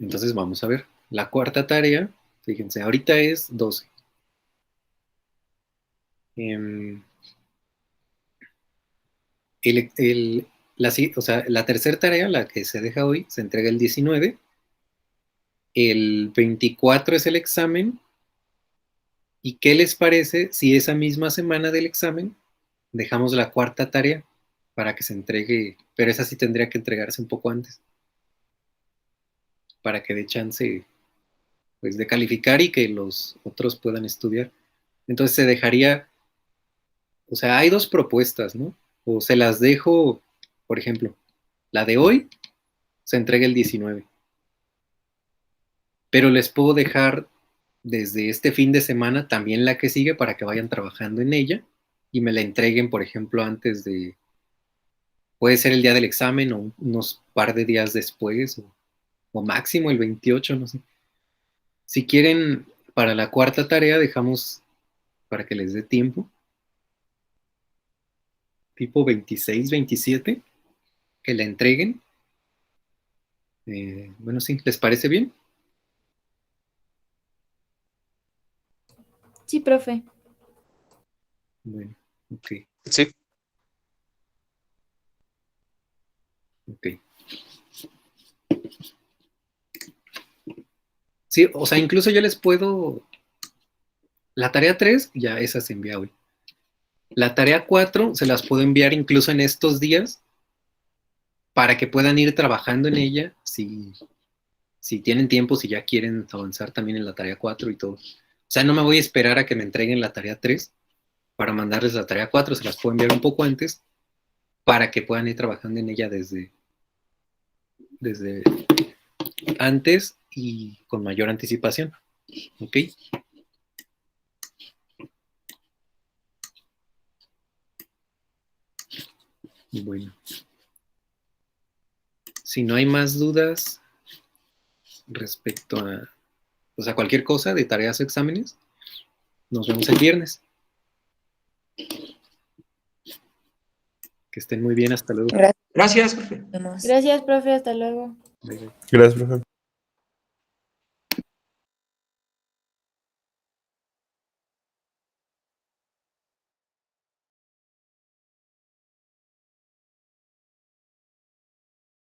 Entonces vamos a ver. La cuarta tarea, fíjense, ahorita es 12. La tercera tarea, la que se deja hoy, se entrega el 19. El 24 es el examen. ¿Y qué les parece si esa misma semana del examen dejamos la cuarta tarea para que se entregue? Pero esa sí tendría que entregarse un poco antes, para que dé chance, pues, de calificar y que los otros puedan estudiar. Entonces se dejaría, o sea, hay dos propuestas, ¿no? O se las dejo, por ejemplo, la de hoy se entrega el 19, pero les puedo dejar desde este fin de semana también la que sigue para que vayan trabajando en ella y me la entreguen, por ejemplo, puede ser el día del examen o unos par de días después o máximo el 28, no sé. Si quieren, para la cuarta tarea dejamos para que les dé tiempo, tipo 26, 27, que la entreguen. Bueno, sí, ¿les parece bien? Sí, profe. Bueno, ok, Sí, ok. Sí, o sea, incluso yo les puedo... La tarea 3, ya esa se envía hoy. La tarea 4 se las puedo enviar incluso en estos días para que puedan ir trabajando en ella si tienen tiempo, si ya quieren avanzar también en la tarea 4 y todo. O sea, no me voy a esperar a que me entreguen la tarea 3 para mandarles la tarea 4, se las puedo enviar un poco antes para que puedan ir trabajando en ella desde antes y con mayor anticipación. ¿Ok? Bueno. Si no hay más dudas respecto a cualquier cosa de tareas o exámenes, nos vemos el viernes. Que estén muy bien, hasta luego. Gracias, profe. Gracias, profe. Hasta luego. Bye, bye. Gracias, profe.